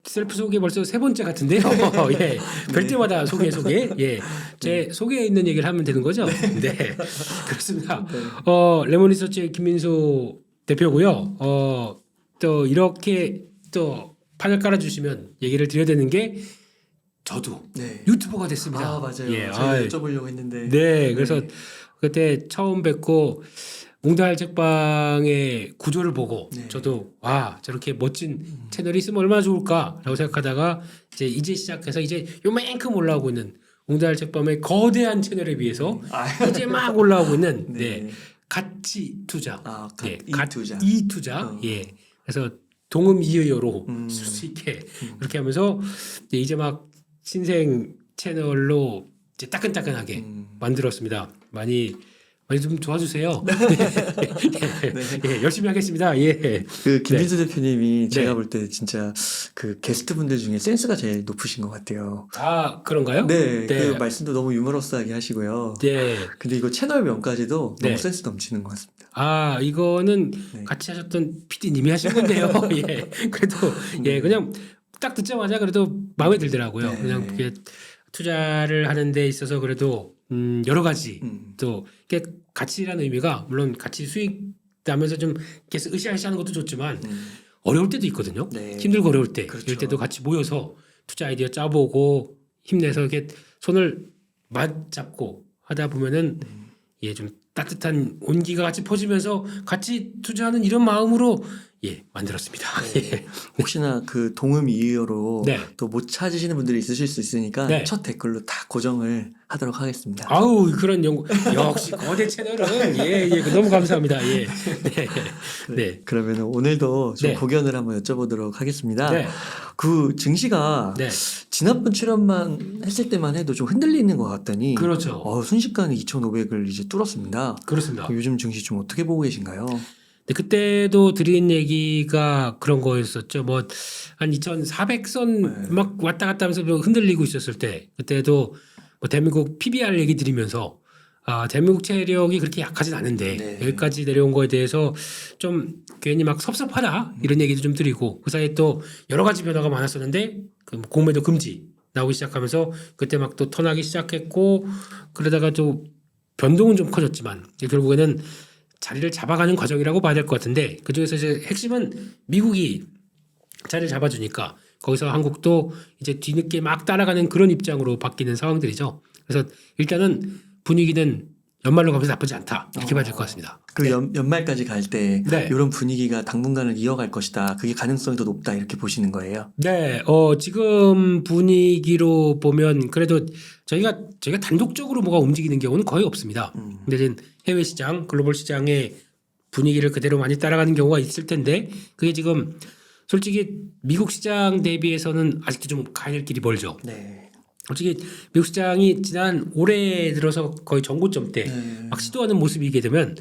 셀프 소개 벌써 세 번째 같은데요. 예. 뵐 때마다 소개. 예. 제 소개에 있는 얘기를 하면 되는 거죠? 네. 그렇습니다. 레몬리서치의 김민수 대표고요. 또 이렇게 또 판을 깔아주시면 얘기를 드려야 되는 게 저도 네. 유튜버가 됐습니다. 아 맞아요. 예. 제가 여쭤보려고 했는데. 네. 그래서 그때 처음 뵙고 몽달 책방의 구조를 보고 네. 저도 와 저렇게 멋진 채널이 있으면 얼마나 좋을까라고 생각하다가 이제 시작해서 이제 요만큼 올라오고 있는 몽달 책방의 거대한 채널에 비해서 이제 막 올라오고 있는 네. 가치 투자, 이투자. 이투자, 예. 그래서 동음 이의어로 쓸 수 있게 그렇게 하면서 이제 막 신생 채널로 이제 따끈따끈하게 만들었습니다. 많이 좀 도와주세요. 예, 열심히 하겠습니다. 예. 그 김민수 대표님이 제가 볼 때 진짜 그 게스트분들 중에 센스가 제일 높으신 것 같아요. 아 그런가요? 네. 그 말씀도 너무 유머러스하게 하시고요. 네. 근데 이거 채널명까지도 네. 너무 센스 넘치는 것 같습니다. 아 이거는 네. 같이 하셨던 PD님이 하신 건데요. 예. 그래도 예 그냥 딱 듣자마자 그래도 마음에 들더라고요. 네. 그냥 그게 투자를 하는 데 있어서 그래도 여러 가지 또 이게 가치라는 의미가 물론 가치 수익 나면서 좀 계속 으쌰으쌰하는 것도 좋지만 어려울 때도 있거든요. 네. 힘들고 어려울 때 그렇죠. 이럴 때도 같이 모여서 투자 아이디어 짜보고 힘내서 이렇게 손을 맞잡고 하다 보면은 예 좀 따뜻한 온기가 같이 퍼지면서 같이 투자하는 이런 마음으로 예 만들었습니다. 네. 혹시나 그 동음 이의어로 네. 또 못 찾으시는 분들이 있으실 수 있으니까 네. 첫 댓글로 다 고정을 하도록 하겠습니다. 아우 그런 연구 역시 거대 채널은 예 너무 감사합니다. 예. 네. 그러면 오늘도 좀 네. 고견을 한번 여쭤보도록 하겠습니다. 네. 그 증시가 네. 지난번 출연만 했을 때만 해도 좀 흔들리는 것 같더니 그렇죠. 순식간에 2,500을 이제 뚫었습니다. 그렇습니다. 요즘 증시 좀 어떻게 보고 계신가요? 네, 그때도 드린 얘기가 그런 거였었죠. 뭐 한 2,400선 막 왔다 갔다 하면서 흔들리고 있었을 때 그때도 뭐 대한민국 PBR 얘기 드리면서 대한민국 체력이 그렇게 약하진 않은데 네. 여기까지 내려온 거에 대해서 좀 괜히 막 섭섭하다 이런 얘기도 좀 드리고 그 사이에 또 여러 가지 변화가 많았었는데 그 공매도 금지 나오기 시작하면서 그때 막 또 턴하기 시작했고 그러다가 또 변동은 좀 커졌지만 결국에는 자리를 잡아가는 과정이라고 봐야 될 것 같은데 그중에서 이제 핵심은 미국이 자리를 잡아주니까 거기서 한국도 이제 뒤늦게 막 따라가는 그런 입장으로 바뀌는 상황들이죠. 그래서 일단은 분위기는 연말로 가면서 나쁘지 않다 이렇게 봐야 될 것 같습니다. 그 연말까지 갈 때 네. 이런 분위기가 당분간은 이어갈 것이다. 그게 가능성이 더 높다 이렇게 보시는 거예요. 네, 지금 분위기로 보면 그래도 저희가 단독적으로 뭐가 움직이는 경우는 거의 없습니다. 근데 이제 해외 시장, 글로벌 시장의 분위기를 그대로 많이 따라가는 경우가 있을 텐데 그게 지금 솔직히 미국 시장 대비해서는 아직도 좀 가야 될 길이 멀죠. 네. 솔직히 미국 시장이 지난 올해 들어서 거의 전고점 때 막 시도하는 모습이게 되면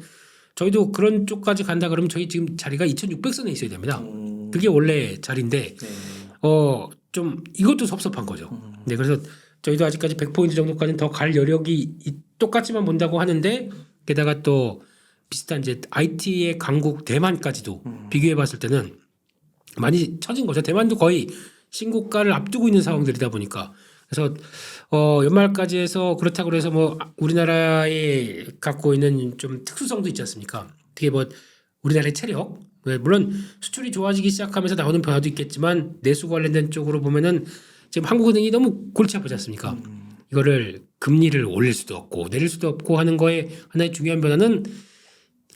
저희도 그런 쪽까지 간다 그러면 저희 지금 자리가 2,600선에 있어야 됩니다. 그게 원래 자리인데 네. 좀 이것도 섭섭한 거죠. 네, 그래서 저희도 아직까지 100포인트 정도까지는 더 갈 여력이 똑같이만 본다고 하는데 게다가 또 비슷한 이제 IT의 강국 대만까지도 비교해 봤을 때는 많이 처진 거죠. 대만도 거의 신고가를 앞두고 있는 상황들이다 보니까 그래서 연말까지 해서 그렇다고 해서 뭐 우리나라에 갖고 있는 좀 특수성도 있지 않습니까? 특히 뭐 우리나라의 체력 물론 수출이 좋아지기 시작하면서 나오는 변화도 있겠지만 내수 관련된 쪽으로 보면은 지금 한국은행이 너무 골치 아프지 않습니까? 이거를 금리를 올릴 수도 없고 내릴 수도 없고 하는 거에 하나의 중요한 변화는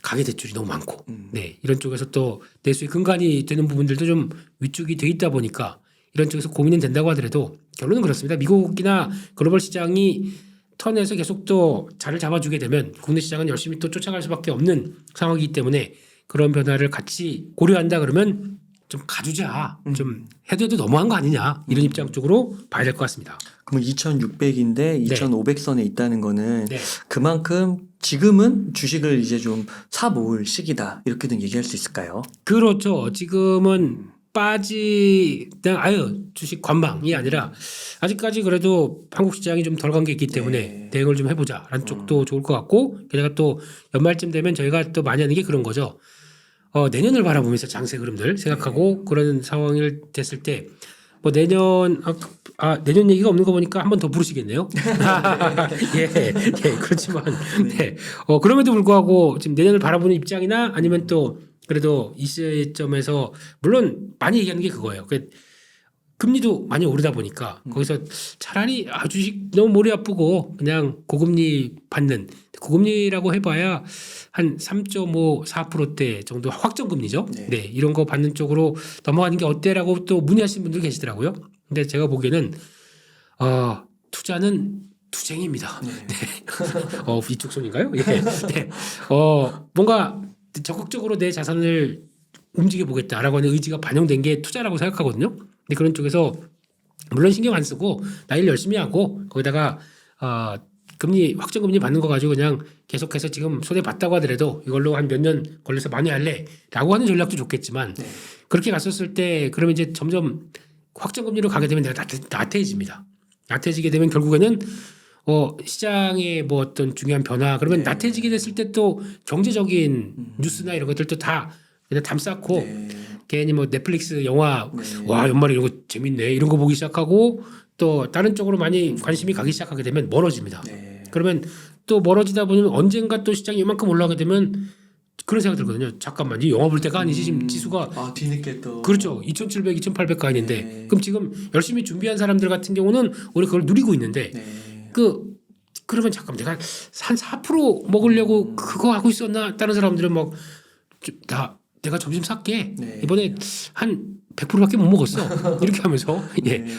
가계 대출이 너무 많고 네 이런 쪽에서 또 내수의 근간이 되는 부분들도 좀 위축이 돼 있다 보니까 이런 쪽에서 고민은 된다고 하더라도 결론은 그렇습니다. 미국이나 글로벌 시장이 턴에서 계속 또 자리를 잡아주게 되면 국내 시장은 열심히 또 쫓아갈 수밖에 없는 상황이기 때문에 그런 변화를 같이 고려한다 그러면 좀 가주자 좀 해도 너무한 거 아니냐 이런 입장 쪽으로 봐야 될 것 같습니다. 그럼 2,600인데 2,500선에 있다는 거는 네. 그만큼 지금은 주식을 이제 좀 사 모을 시기다 이렇게든 얘기할 수 있을까요? 그렇죠. 지금은 그냥 주식 관망이 아니라 아직까지 그래도 한국 시장이 좀 덜 간 게 있기 때문에 대응을 좀 해보자라는 쪽도 좋을 것 같고 게다가 또 연말쯤 되면 저희가 또 많이 하는 게 그런 거죠. 내년을 바라보면서 장세 흐름들 생각하고 그런 상황이 됐을 때 뭐 내년 내년 얘기가 없는 거 보니까 한 번 더 부르시겠네요. 예, 그렇지만 네. 그럼에도 불구하고 지금 내년을 바라보는 입장이나 아니면 또 그래도 이 시점에서 물론 많이 얘기하는 게 그거예요. 금리도 많이 오르다 보니까 거기서 차라리 주식 너무 머리 아프고 그냥 고금리 받는 고금리라고 해봐야 한 3.5, 4%대 정도 확정금리죠. 네, 이런 거 받는 쪽으로 넘어가는 게 어때라고 또 문의하시는 분들 계시더라고요. 근데 제가 보기에는 투자는 투쟁입니다. 네. 이쪽 손인가요? 예. 네. 뭔가 적극적으로 내 자산을 움직여 보겠다라고 하는 의지가 반영된 게 투자라고 생각하거든요. 근데 그런 쪽에서 물론 신경 안 쓰고 나 일 열심히 하고 거기다가 금리 확정금리 받는 거 가지고 그냥 계속해서 지금 손해 봤다고 하더라도 이걸로 한 몇 년 걸려서 만회할래라고 하는 전략도 좋겠지만 그렇게 갔었을 때 그러면 이제 점점 확정금리로 가게 되면 내가 나태해집니다. 나태해지게 되면 결국에는 시장의 뭐 어떤 중요한 변화 그러면 나태해지게 됐을 때 또 경제적인 뉴스나 이런 것들도 다 그냥 담쌓고 괜히 뭐 넷플릭스 영화 와 연말에 이런 거 재밌네 이런 거 보기 시작하고 또 다른 쪽으로 많이 관심이 가기 시작하게 되면 멀어집니다. 그러면 또 멀어지다 보면 언젠가 또 시장이 이만큼 올라가게 되면 그런 생각 들거든요. 잠깐만 이 영화 볼 때가 아니지 지금 지수가 뒤늦게 또 그렇죠. 2,700, 2,800가 있는데 그럼 지금 열심히 준비한 사람들 같은 경우는 오히려 그걸 누리고 있는데 그러면 잠깐 내가 한 4% 먹으려고 그거 하고 있었나? 다른 사람들은 막 내가 점심 살게 이번에 한 100%밖에 못 먹었어. 이렇게 하면서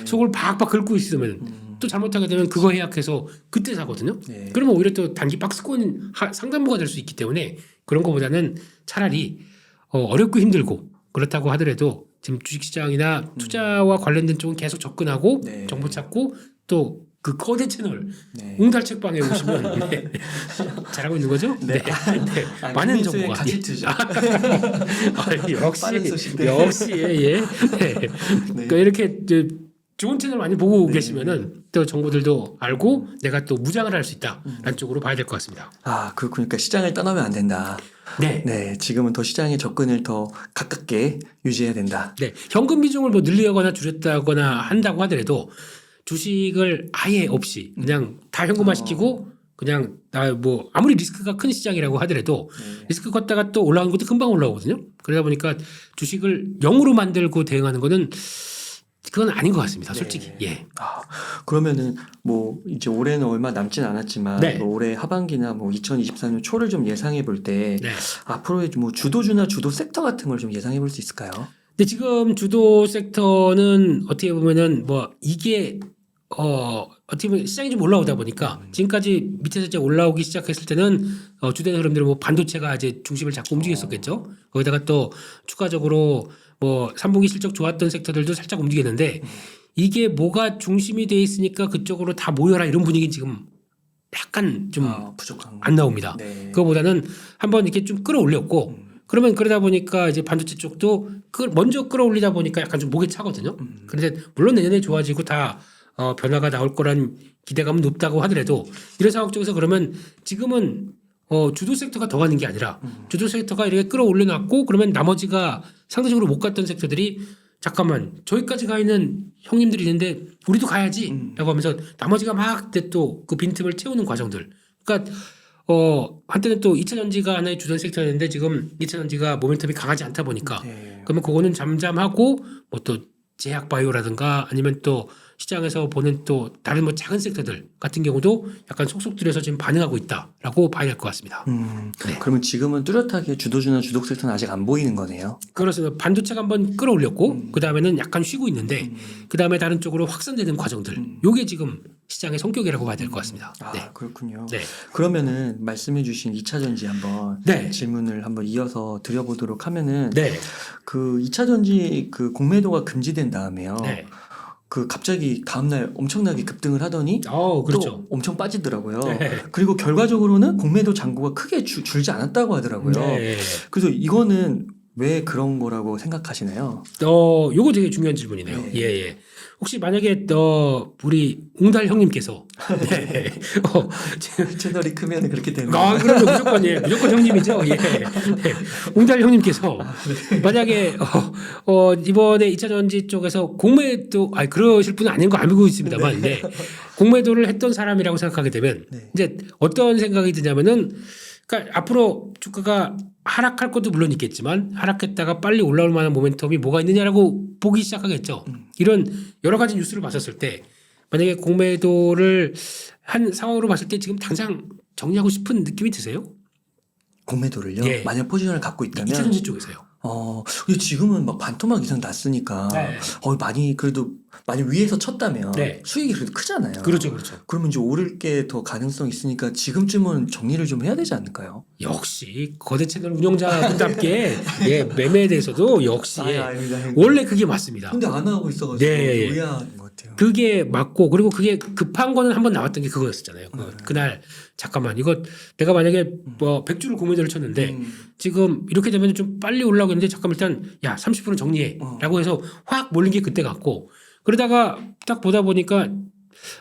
속을 박박 긁고 있으면 또 잘못하게 되면 그거 해약해서 그때 사거든요. 그러면 오히려 또 단기 박스권 상단부가 될 수 있기 때문에 그런 것보다는 차라리 어렵고 힘들고 그렇다고 하더라도 지금 주식시장이나 투자와 관련된 쪽은 계속 접근하고 정보 찾고 또 그 거대 채널 웅달책방에 오시면 잘하고 있는 거죠? 네. 많은 정보가 같이 투자. 역시 예. 그러니까 이렇게 좋은 채널 많이 보고 계시면은 또 정보들도 알고 내가 또 무장을 할 수 있다라는 쪽으로 봐야 될 것 같습니다. 그러니까 시장을 떠나면 안 된다. 네, 지금은 더 시장의 접근을 더 가깝게 유지해야 된다. 네, 현금 비중을 뭐 늘리거나 줄였다거나 한다고 하더라도 주식을 아예 없이 그냥 다 현금화 시키고 그냥 뭐 아무리 리스크가 큰 시장이라고 하더라도 리스크 컸다가 또 올라가는 것도 금방 올라오거든요. 그러다 보니까 주식을 0으로 만들고 대응하는 거는 그건 아닌 것 같습니다. 솔직히. 그러면은 뭐 이제 올해는 얼마 남진 않았지만 뭐 올해 하반기나 뭐 2023년 초를 좀 예상해 볼 때 앞으로의 뭐 주도주나 주도 섹터 같은 걸 좀 예상해 볼 수 있을까요? 근데 지금 주도 섹터는 어떻게 보면은 뭐 이게 어떻게 보면 시장이 좀 올라오다 보니까 지금까지 밑에서 이제 올라오기 시작했을 때는 주된 흐름들은 뭐 반도체가 이제 중심을 잡고 움직였었겠죠. 거기다가 또 추가적으로 뭐 3분기 실적 좋았던 섹터들도 살짝 움직였는데 이게 뭐가 중심이 돼 있으니까 그쪽으로 다 모여라 이런 분위기는 지금 약간 좀 부족한 안 나옵니다. 그거보다는 한번 이렇게 좀 끌어올렸고 그러면 그러다 보니까 이제 반도체 쪽도 먼저 끌어올리다 보니까 약간 좀 목에 차거든요. 그런데 물론 내년에 좋아지고 다 변화가 나올 거란 기대감은 높다고 하더라도 이런 상황 쪽에서 그러면 지금은 주도 섹터가 더 가는 게 아니라 주도 섹터가 이렇게 끌어올려 놨고 그러면 나머지가 상대적으로 못 갔던 섹터들이 잠깐만 저기까지 가 있는 형님들이 있는데 우리도 가야지 라고 하면서 나머지가 막 또 그 빈틈을 채우는 과정들. 그러니까 한때는 또 2차 전지가 하나의 주전 섹터였는데 지금 2차 전지가 모멘텀이 강하지 않다 보니까 그러면 그거는 잠잠하고 뭐 또 제약 바이오라든가 아니면 또 시장에서 보는 또 다른 뭐 작은 섹터들 같은 경우도 약간 속속 들여서 지금 반응하고 있다라고 봐야 될 것 같습니다. 그러면 지금은 뚜렷하게 주도주나 주독 섹터는 아직 안 보이는 거네요. 그렇습니다. 반도체가 한번 끌어올렸고 그 다음에는 약간 쉬고 있는데 그 다음에 다른 쪽으로 확산되는 과정들. 요게 지금 시장의 성격이라고 봐야 될 것 같습니다. 그렇군요. 그러면은 말씀해주신 2차 전지 한번 질문을 한번 이어서 드려보도록 하면은 그 2차 전지 그 공매도가 금지된 다음에요. 그 갑자기 다음날 엄청나게 급등을 하더니 또 엄청 빠지더라고요. 그리고 결과적으로는 공매도 잔고가 크게 줄지 않았다고 하더라고요. 그래서 이거는 왜 그런 거라고 생각하시나요? 요거 되게 중요한 질문이네요. 네. 예, 예. 혹시 만약에 우리 웅달 형님께서 네. 채널이 크면 그렇게 되는 거예요. 그러면 무조건 예, 무조건 형님이죠. 예. 네. 웅달 형님께서 만약에 이번에 2차 전지 쪽에서 공매도 그러실 분은 아닌 거 알고 있습니다만 네. 공매도를 했던 사람이라고 생각하게 되면 네. 이제 어떤 생각이 드냐면은 그러니까 앞으로 주가가 하락할 것도 물론 있겠지만 하락했다가 빨리 올라올 만한 모멘텀이 뭐가 있느냐라고 보기 시작하겠죠. 이런 여러 가지 뉴스를 봤었을 때 만약에 공매도를 한 상황으로 봤을 때 지금 당장 정리하고 싶은 느낌이 드세요? 공매도를요? 예. 만약 포지션을 갖고 있다면 2차 전지 쪽에서요. 근데 지금은 막 반토막 이상 났으니까 네. 많이 그래도 많이 위에서 쳤다면 네. 수익이 그래도 크잖아요. 그렇죠, 그렇죠. 그러면 이제 오를 게 더 가능성 있으니까 지금쯤은 정리를 좀 해야 되지 않을까요? 역시 거대 채널 운영자분답게 예, 매매에 대해서도 역시 아닙니다. 원래 그게 맞습니다. 근데 안 하고 있어가지고 네, 예. 의아한 것 같아요. 그게 맞고 그리고 그게 급한 거는 한번 나왔던 게 그거였었잖아요. 그날 잠깐만 이거 내가 만약에 100주를 공매도를 쳤는데 지금 이렇게 되면 좀 빨리 올라오겠는데 잠깐 일단 야 30% 정리해라고 해서 확 몰린 게 그때 같고 그러다가 딱 보다 보니까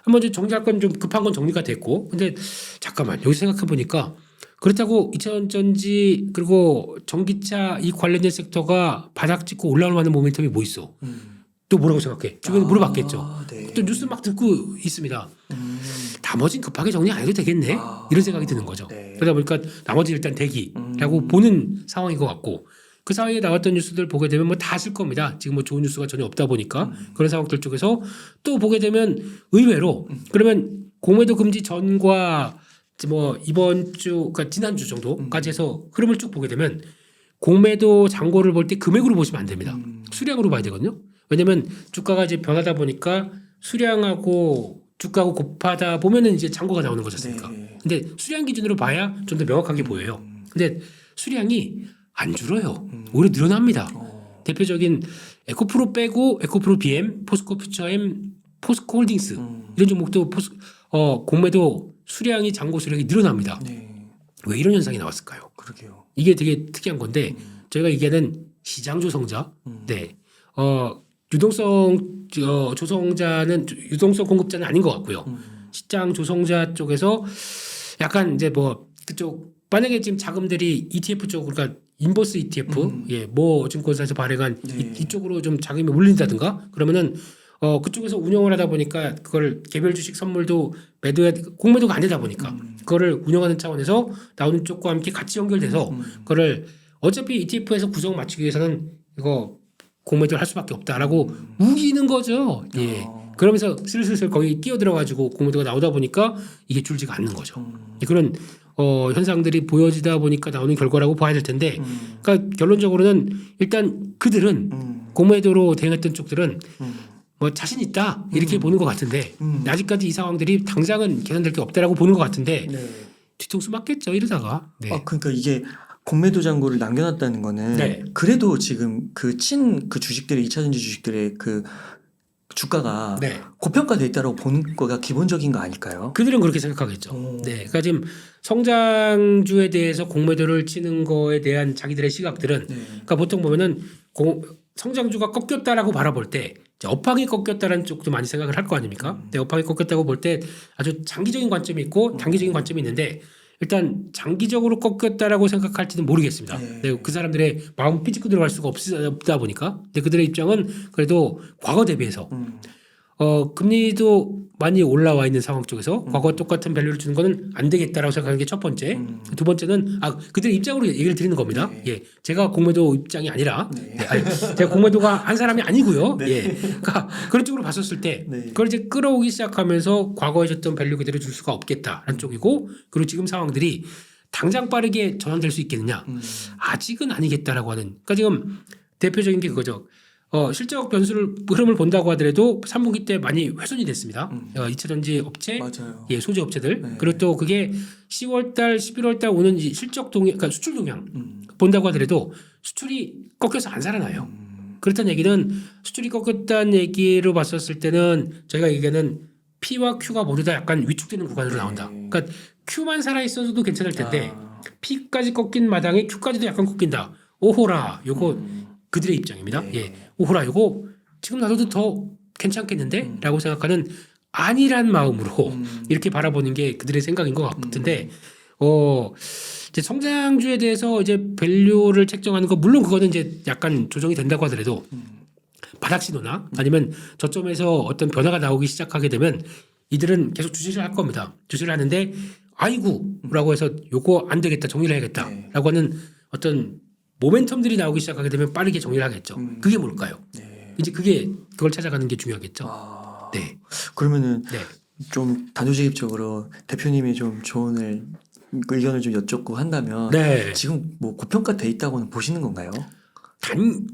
한번 이제 정리할 건 좀 급한 건 정리가 됐고 근데 잠깐만 여기 생각해 보니까 그렇다고 2차 전지 그리고 전기차 이 관련된 섹터가 바닥 찍고 올라올 만한 모멘텀이 뭐 있어? 또 뭐라고 생각해? 주변에 물어봤겠죠. 네. 또 뉴스 막 듣고 있습니다. 나머지는 급하게 정리 안 해도 되겠네. 이런 생각이 드는 거죠. 네. 그러다 보니까 나머지 일단 대기라고 보는 상황인 것 같고 그 사이에 나왔던 뉴스들 보게 되면 뭐 다 쓸 겁니다. 지금 뭐 좋은 뉴스가 전혀 없다 보니까 그런 상황들 쪽에서 또 보게 되면 의외로 그러면 공매도 금지 전과 뭐 이번 주 그러니까 지난주 정도까지 해서 흐름을 쭉 보게 되면 공매도 잔고를 볼 때 금액으로 보시면 안 됩니다. 수량으로 봐야 되거든요. 왜냐하면 주가가 이제 변하다 보니까 수량하고 주가하고 곱하다 보면은 이제 잔고가 나오는 거잖습니까. 네. 근데 수량 기준으로 봐야 좀 더 명확하게 보여요. 근데 수량이 안 줄어요. 오히려 늘어납니다. 대표적인 에코프로 빼고 에코프로 BM, 포스코 퓨처엠, 포스코 홀딩스 이런 종목도 공매도 수량이 잔고 수량이 늘어납니다. 네. 왜 이런 현상이 나왔을까요? 그러게요. 이게 되게 특이한 건데 저희가 얘기하는 시장 조성자, 네, 유동성 조성자는 유동성 공급자는 아닌 것 같고요. 시장 조성자 쪽에서 약간 이제 뭐 그쪽 만약에 지금 자금들이 ETF 쪽 그러니까 인버스 ETF, 뭐 증권사에서 발행한 네. 이쪽으로 좀 자금이 몰린다든가 그러면은 그쪽에서 운영을 하다 보니까 그걸 개별 주식 선물도 공매도가 안 되다 보니까 그거를 운영하는 차원에서 나오는 쪽과 함께 같이 연결돼서 그거를 어차피 ETF에서 구성 맞추기 위해서는 이거 공매도를 할 수밖에 없다라고 우기는 거죠. 예. 그러면서 슬슬 거기 끼어들어가지고 공매도가 나오다 보니까 이게 줄지가 않는 거죠. 그런 현상들이 보여지다 보니까 나오는 결과라고 봐야 될 텐데, 그러니까 결론적으로는 일단 그들은 공매도로 대응했던 쪽들은 뭐 자신 있다 이렇게 보는 것 같은데 아직까지 이 상황들이 당장은 개선될 게 없다라고 보는 것 같은데 네. 뒤통수 맞겠죠 이러다가. 네. 그러니까 이게 공매도 잔고를 남겨놨다는 거는 네. 그래도 지금 그 주식들의 2차전지 주식들의 그 주가가 네. 고평가돼 있다고 보는 거가 기본적인 거 아닐까요? 그들은 그렇게 생각하겠죠. 네, 그러니까 지금 성장주에 대해서 공매도를 치는 거에 대한 자기들의 시각들은, 그러니까 보통 보면은 성장주가 꺾였다라고 바라볼 때 업황이 꺾였다라는 쪽도 많이 생각을 할 거 아닙니까? 네, 업황이 꺾였다고 볼 때 아주 장기적인 관점이 있고 단기적인 관점이 있는데 일단 장기적으로 꺾였다라고 생각할지는 모르겠습니다. 네, 그 사람들의 마음 삐집고 들어갈 수가 없다 보니까. 근데 그들의 입장은 그래도 과거 대비해서 금리도 많이 올라와 있는 상황 쪽에서 과거와 똑같은 밸류를 주는 거는 안 되겠다라고 생각하는 게 첫 번째. 두 번째는 그들의 입장으로 얘기를 드리는 겁니다. 예, 제가 공매도 입장이 아니라 아니, 제가 공매도가 한 사람이 아니고요. 예, 그러니까 그런 쪽으로 봤었을 때 그걸 이제 끌어오기 시작하면서 과거에 줬던 밸류 그대로 줄 수가 없겠다라는 쪽이고 그리고 지금 상황들이 당장 빠르게 전환될 수 있겠느냐? 아직은 아니겠다라고 하는. 그러니까 지금 대표적인 게 그거죠. 실적 변수를 흐름을 본다고 하더라도 3분기 때 많이 훼손이 됐습니다. 2차 전지 업체, 맞아요. 예, 소재 업체들. 네. 그리고 또 그게 10월달, 11월달 오는 실적 동향, 그러니까 수출 동향 본다고 하더라도 수출이 꺾여서 안 살아나요. 그렇다는 얘기는 수출이 꺾였다는 얘기로 봤었을 때는 저희가 얘기하는 P와 Q가 모두 다 약간 위축되는 구간으로 나온다. 그러니까 Q만 살아 있어도 괜찮을 텐데 P까지 꺾인 마당에 Q까지도 약간 꺾인다. 오호라 요거 그들의 입장입니다. 네. 예, 오호라 요거 지금 놔둬도 더 괜찮겠는데?라고 생각하는 아니란 마음으로 이렇게 바라보는 게 그들의 생각인 것 같은데 이제 성장주에 대해서 이제 밸류를 책정하는 거 물론 그거는 이제 약간 조정이 된다고 하더라도 바닥 신호나 아니면 저점에서 어떤 변화가 나오기 시작하게 되면 이들은 계속 주시를 할 겁니다. 주시를 하는데 아이고라고 해서 요거 안 되겠다 정리를 해야겠다라고 하는 어떤 모멘텀들이 나오기 시작하게 되면 빠르게 정리를 하겠죠. 그게 뭘까요? 네. 이제 그걸 찾아가는 게 중요하겠죠. 네. 그러면은 네. 좀 단도직입적으로 대표님이 좀 조언을 의견을 좀 여쭙고 한다면 네. 지금 뭐 고평가돼 있다고는 보시는 건가요?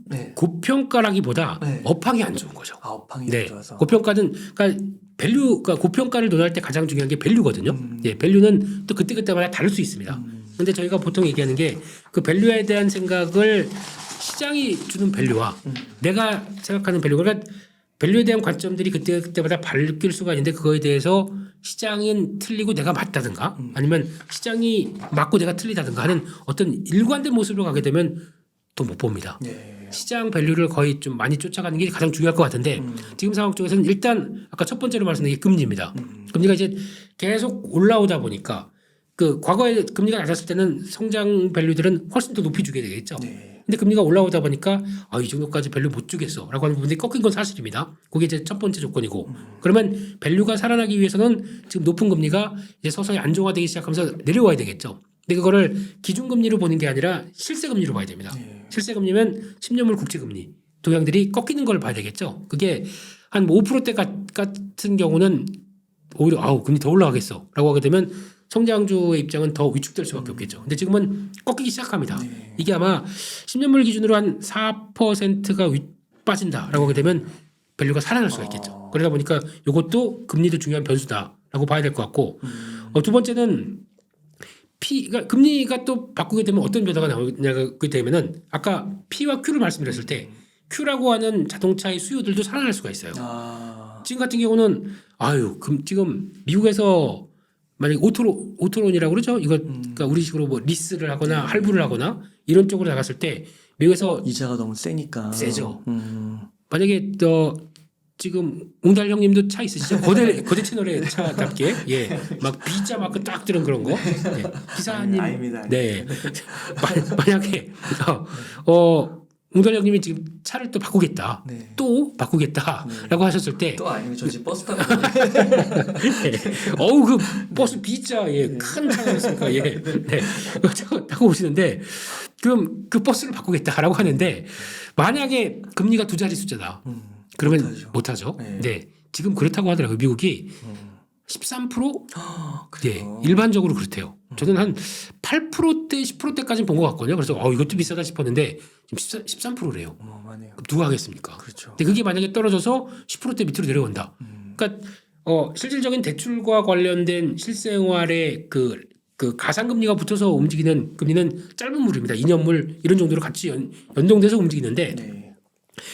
네. 고평가라기보다 네. 업황이 안 좋은 거죠. 업황이 네. 안 좋아서. 고평가는 그러니까 고평가를 논할 때 가장 중요한 게 밸류거든요. 예, 밸류는 또 그때그때마다 다를 수 있습니다. 근데 저희가 보통 얘기하는 게 그 밸류에 대한 생각을 시장이 주는 밸류와 내가 생각하는 밸류, 그러니까 밸류에 대한 관점들이 그때그때마다 바뀔 수가 있는데 그거에 대해서 시장은 틀리고 내가 맞다든가 아니면 시장이 맞고 내가 틀리다든가 하는 어떤 일관된 모습으로 가게 되면 또 못 봅니다. 네. 시장 밸류를 거의 좀 많이 쫓아가는 게 가장 중요할 것 같은데 지금 상황 쪽에서는 일단 아까 첫 번째로 말씀드린 게 금리입니다. 금리가 이제 계속 올라오다 보니까 그 과거에 금리가 낮았을 때는 성장 밸류들은 훨씬 더 높이 주게 되겠죠. 네. 근데 금리가 올라오다 보니까 이 정도까지 밸류 못 주겠어라고 하는 부분이 꺾인 건 사실입니다. 그게 이제 첫 번째 조건이고 그러면 밸류가 살아나기 위해서는 지금 높은 금리가 이제 서서히 안정화되기 시작하면서 내려와야 되겠죠. 근데 그거를 기준금리로 보는 게 아니라 실세금리로 봐야 됩니다. 네. 실세금리면 10년물 국채금리 동향들이 꺾이는 걸 봐야 되겠죠. 그게 한 5%대 같은 경우는 오히려 금리 더 올라가겠어라고 하게 되면 성장주의 입장은 더 위축될 수밖에 없겠죠. 근데 지금은 꺾이기 시작합니다. 네. 이게 아마 10년물 기준으로 한 4%가 빠진다라고 하게 되면 밸류가 살아날 수가 있겠죠. 그러다 보니까 이것도 금리도 중요한 변수다라고 봐야 될 것 같고 두 번째는 그러니까 금리가 또 바꾸게 되면 어떤 변화가 나오게 되면은 아까 P와 Q를 말씀드렸을 때 Q라고 하는 자동차의 수요들도 살아날 수가 있어요. 지금 같은 경우는 지금 미국에서 만약에 오토론이라고 그러죠. 이거 그러니까 우리식으로 뭐 리스를 하거나 할부를 하거나 이런 쪽으로 나갔을 때 미국에서 이자가 너무 세니까 세죠. 만약에 지금 웅달 형님도 차 있으시죠? 거대 채널의 차답게 막 B자 마크 딱 들은 그런 거. 기사님 아닙니다. 네 만약에 웅달 형님이 지금 차를 또 바꾸겠다, 네. 또 바꾸겠다라고 하셨을 때 또 아니면 저 집 버스 타고 그 버스 B자 큰 차가 있으니까 그거 타고 오시는데 그럼 그 버스를 바꾸겠다라고 하는데 만약에 금리가 두 자리 숫자다. 그러면 못하죠. 네. 지금 그렇다고 하더라고요. 미국이 13%? 그래요? 일반적으로 그렇대요. 저는 한 8%대 10%대까지는 본 것 같거든요. 그래서 이것도 비싸다 싶었는데 지금 13%래요. 어마어마하네요. 그럼 누가 하겠습니까? 그렇죠. 근데 그게 만약에 떨어져서 10%대 밑으로 내려온다. 그러니까 실질적인 대출과 관련된 실생활의 그 가상금리가 붙어서 움직이는 금리는 짧은 물입니다. 2년물 이런 정도로 같이 연동돼서 움직이는데 네.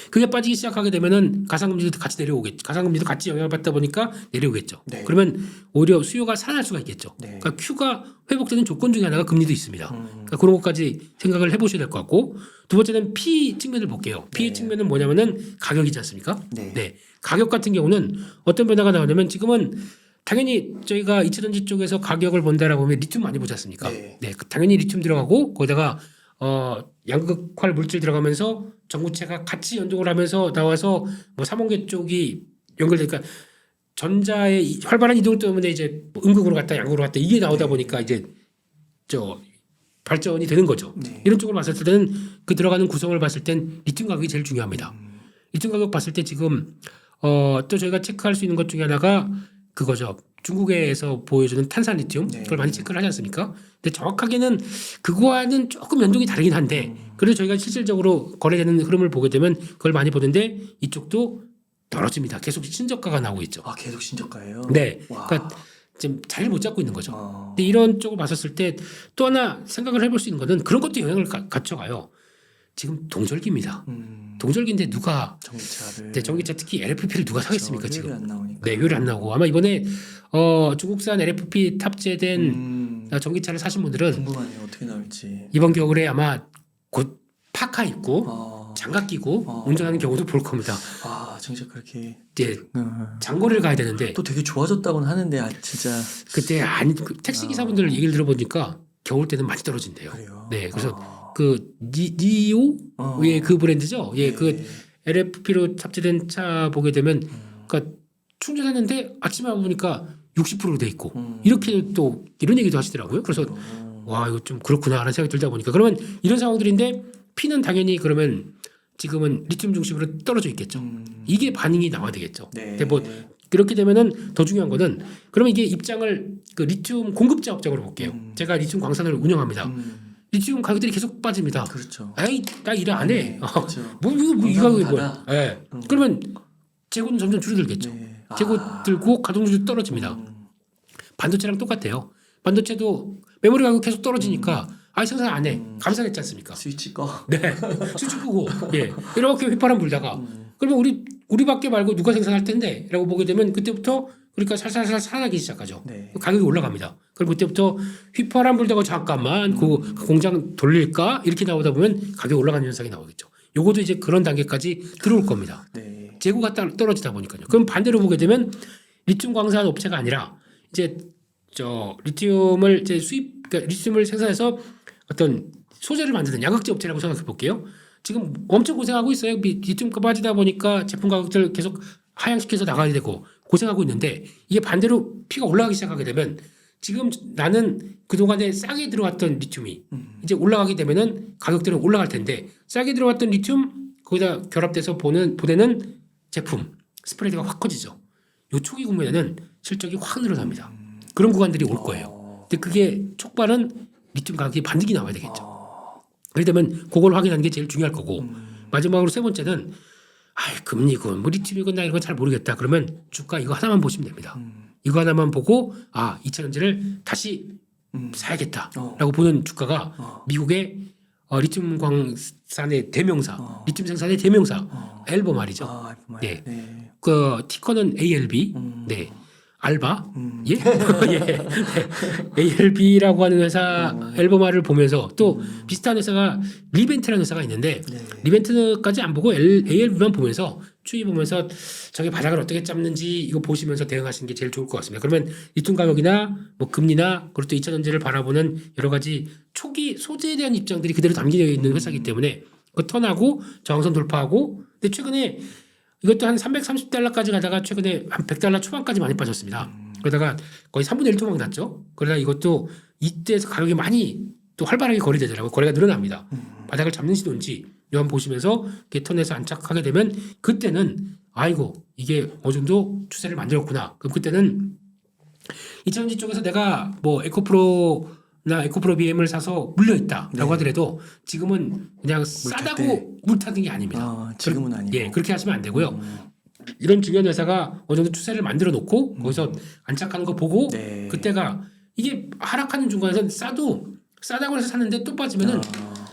그게 빠지기 시작하게 되면은 가상금리도 같이 내려오겠죠. 가상금리도 같이 영향을 받다 보니까 내려오겠죠. 네. 그러면 오히려 수요가 살아날 수가 있겠죠. 네. 그러니까 Q가 회복되는 조건 중에 하나가 금리도 있습니다. 그러니까 그런 것까지 생각을 해보셔야 될 것 같고 두 번째는 P 측면을 볼게요. P 측면은 뭐냐면은 가격이지 않습니까? 네. 가격 같은 경우는 어떤 변화가 나오냐면 지금은 당연히 저희가 2차전지 쪽에서 가격을 본다라고 하면 리튬 많이 보지 않습니까? 네. 당연히 리튬 들어가고 거기다가 양극활 물질 들어가면서 전구체가 같이 연동을 하면서 나와서 뭐 삼원계 쪽이 연결되니까 전자의 활발한 이동 때문에 이제 음극으로 갔다 양극으로 갔다 이게 나오다 보니까 이제 발전이 되는 거죠. 네. 이런 쪽으로 봤을 때는 그 들어가는 구성을 봤을 땐 리튬 가격이 제일 중요합니다. 리튬 가격 봤을 때 지금 또 저희가 체크할 수 있는 것 중에 하나가 그거죠. 중국에서 보여주는 탄산 리튬 그걸 많이 체크를 하지 않습니까? 근데 정확하게는 그거와는 조금 연동이 다르긴 한데 그래서 저희가 실질적으로 거래되는 흐름을 보게 되면 그걸 많이 보는데 이쪽도 떨어집니다. 계속 신저가가 나오고 있죠. 계속 신저가예요? 네. 와. 그러니까 지금 자리를 못 잡고 있는 거죠. 근데 이런 쪽을 봤었을 때 또 하나 생각을 해볼 수 있는 것은 그런 것도 영향을 갖춰가요. 지금 동절기입니다. 동절기인데 누가 전기차를 전기차 특히 LFP를 누가 사겠습니까 지금? 안 나오니까. 네, 효율이 안 나오고 아마 이번에 중국산 LFP 탑재된 전기차를 사신 분들은 궁금하네요. 어떻게 나올지. 이번 겨울에 아마 곧 파카 입고 장갑 끼고 운전하는 경우도 볼 겁니다. 아, 진짜 그렇게 이제 장거리를 가야 되는데 또 되게 좋아졌다고는 하는데 진짜 그때 택시 기사분들 얘기를 들어보니까 겨울 때는 많이 떨어진대요. 그래요. 네, 그래서 그 니오의 그 브랜드죠. 예, 그 LFP로 탑재된 차 보게 되면, 그러니까 충전했는데 아침에 와보니까 60%로 돼 있고 이렇게 또 이런 얘기도 하시더라고요. 그래서 와 이거 좀 그렇구나라는 생각이 들다 보니까 그러면 이런 상황들인데 P는 당연히 그러면 지금은 리튬 중심으로 떨어져 있겠죠. 이게 반응이 나와야 되겠죠. 네. 근데 뭐 그렇게 되면은 더 중요한 거는 그러면 이게 입장을 그 리튬 공급자 업장으로 볼게요. 제가 리튬 광산을 운영합니다. 리튬 가격들이 계속 빠집니다. 그렇죠. 에이 나 일 안 해. 그렇죠. 이 가격이 뭐야? 예. 그러면 재고는 점점 줄어들겠죠. 네. 재고 들고 가동률도 떨어집니다. 반도체랑 똑같아요. 반도체도 메모리 가격 계속 떨어지니까 생산 안 해. 감산했지 않습니까? 스위치 꺼. 네. 스위치 끄고 예. 이렇게 휘파람 불다가 그러면 우리밖에 말고 누가 생산할 텐데라고 보게 되면 그때부터 그러니까 살살살 살아나기 시작하죠. 네. 가격이 올라갑니다. 그럼 그때부터 휘파람 불다가 잠깐만 그 공장 돌릴까 이렇게 나오다 보면 가격이 올라가는 현상이 나오겠죠. 요것도 이제 그런 단계까지 들어올 겁니다. 네. 재고가 떨어지다 보니까요. 그럼 반대로 보게 되면 리튬 광산 업체가 아니라 이제 리튬을 이제 그러니까 리튬을 생산해서 어떤 소재를 만드는 양극재 업체라고 생각해 볼게요. 지금 엄청 고생하고 있어요. 리튬가 빠지다 보니까 제품 가격들 계속 하향시켜서 나가야 되고 고생하고 있는데 이게 반대로 피가 올라가기 시작하게 되면 지금 나는 그동안에 싸게 들어왔던 리튬이 이제 올라가게 되면은 가격들은 올라갈 텐데 싸게 들어왔던 리튬 거기다 결합돼서 보내는 제품 스프레드가 확 커지죠. 요 초기 국면에는 실적이 확 늘어납니다. 그런 구간들이 올 거예요. 근데 그게 촉발은 리튬 가격이 반등이 나와야 되겠죠. 그렇게 되면 그걸 확인하는 게 제일 중요할 거고 마지막으로 세 번째는 금리군 뭐 리튬이군 나 이런 건 잘 모르겠다. 그러면 주가 이거 하나만 보시면 됩니다. 이거 하나만 보고 2차전지를 다시 사야겠다라고 보는 주가가 미국의 리튬 광산의 대명사, 리튬 생산의 대명사 알베마르죠. 네. 네. 그 티커는 ALB. 네. 알바? 예? 예. ALB라고 하는 회사 알베마르를 보면서 또 비슷한 회사가 리벤트라는 회사가 있는데 리벤트까지 안 보고 ALB만 보면서 추이 보면서 저게 바닥을 어떻게 잡는지 이거 보시면서 대응하시는 게 제일 좋을 것 같습니다. 그러면 리튬 가격이나 뭐 금리나 그리고 또 2차 전지를 바라보는 여러 가지 초기 소재에 대한 입장들이 그대로 담겨 있는 회사이기 때문에 그 턴하고 저항선 돌파하고 근데 최근에 이것도 한 330달러까지 가다가 최근에 한 100달러 초반까지 많이 빠졌습니다. 그러다가 거의 3분의 1 토막 났죠. 그러다 이것도 이때에서 가격이 많이 또 활발하게 거래되더라고요. 거래가 늘어납니다. 바닥을 잡는 시도인지 이거 한번 보시면서 턴에서 안착하게 되면 그때는 이게 어느 정도 추세를 만들었구나. 그럼 그때는 2차전지 쪽에서 내가 뭐 에코프로나 에코프로 BM을 사서 물려있다라고 하더라도 지금은 그냥 싸다고 물타는 게 아닙니다. 지금은 아니고. 예, 그렇게 하시면 안 되고요. 이런 중요한 회사가 어느 정도 추세를 만들어 놓고 거기서 안착하는 거 보고 그때가 이게 하락하는 중간에서 싸다고 해서 샀는데 또 빠지면은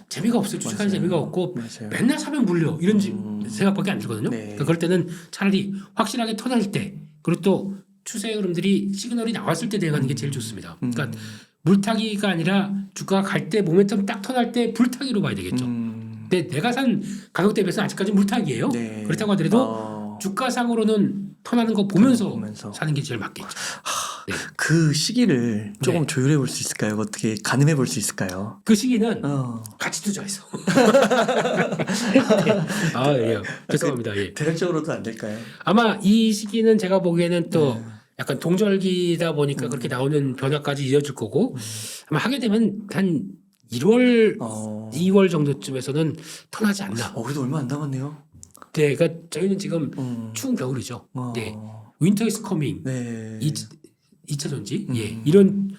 재미가 없어요. 주식하는 재미가 없고 맨날 사면 물려 이런 생각밖에 안 들거든요. 그러니까 그럴 때는 차라리 확실하게 턴할 때 그리고 또 추세 흐름들이 시그널이 나왔을 때 대응하는 게 제일 좋습니다. 그러니까 물타기가 아니라 주가가 갈 때 모멘텀 딱 턴할 때 불타기로 봐야 되겠죠. 근데 내가 산 가격 대비해서 아직까지 물타기예요. 그렇다고 하더라도 주가상으로는 턴하는 거 보면서 사는 게 제일 맞겠죠. 네. 그 시기를 조금 조율해 볼 수 있을까요? 어떻게 가늠해 볼 수 있을까요? 그 시기는 같이 투자해서. 예. 죄송합니다. 예. 대략적으로도 안 될까요? 아마 이 시기는 제가 보기에는 또 약간 동절기다 보니까 그렇게 나오는 변화까지 이어질 거고 아마 하게 되면 한 1월, 2월 정도쯤에서는 턴하지 않나. 그래도 얼마 안 남았네요. 네, 그러니까 저희는 지금 추운 겨울이죠. 네, 윈터 이즈 커밍. 2차 전지. 예, 이런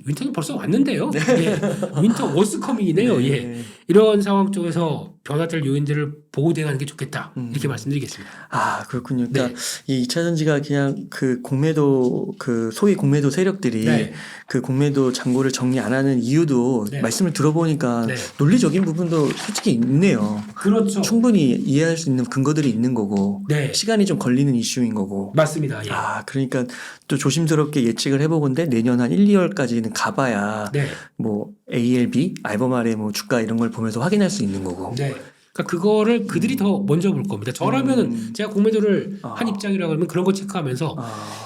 윈터는 벌써 왔는데요. 예, 윈터 워스 커밍이네요. 예, 이런 상황 쪽에서 변화될 요인들을 보고 대응하는 게 좋겠다. 이렇게 말씀드리겠습니다. 그렇군요. 그러니까 이 2차 전지가 그냥 그 공매도 그 소위 공매도 세력들이 그 공매도 잔고를 정리 안 하는 이유도 말씀을 들어보니까 논리적인 부분도 솔직히 있네요. 그렇죠. 충분히 이해할 수 있는 근거들이 있는 거고 시간이 좀 걸리는 이슈인 거고. 맞습니다. 예. 그러니까 또 조심스럽게 예측을 해보건데 내년 한 1, 2월까지는 가봐야 뭐 ALB, 알베마르의 뭐 주가 이런 걸 보면 보면서 확인할 수 있는 거고. 네. 그러니까 그거를 그들이 더 먼저 볼 겁니다. 저라면은 제가 공매도를 한 입장이라고 하면 그런 거 체크하면서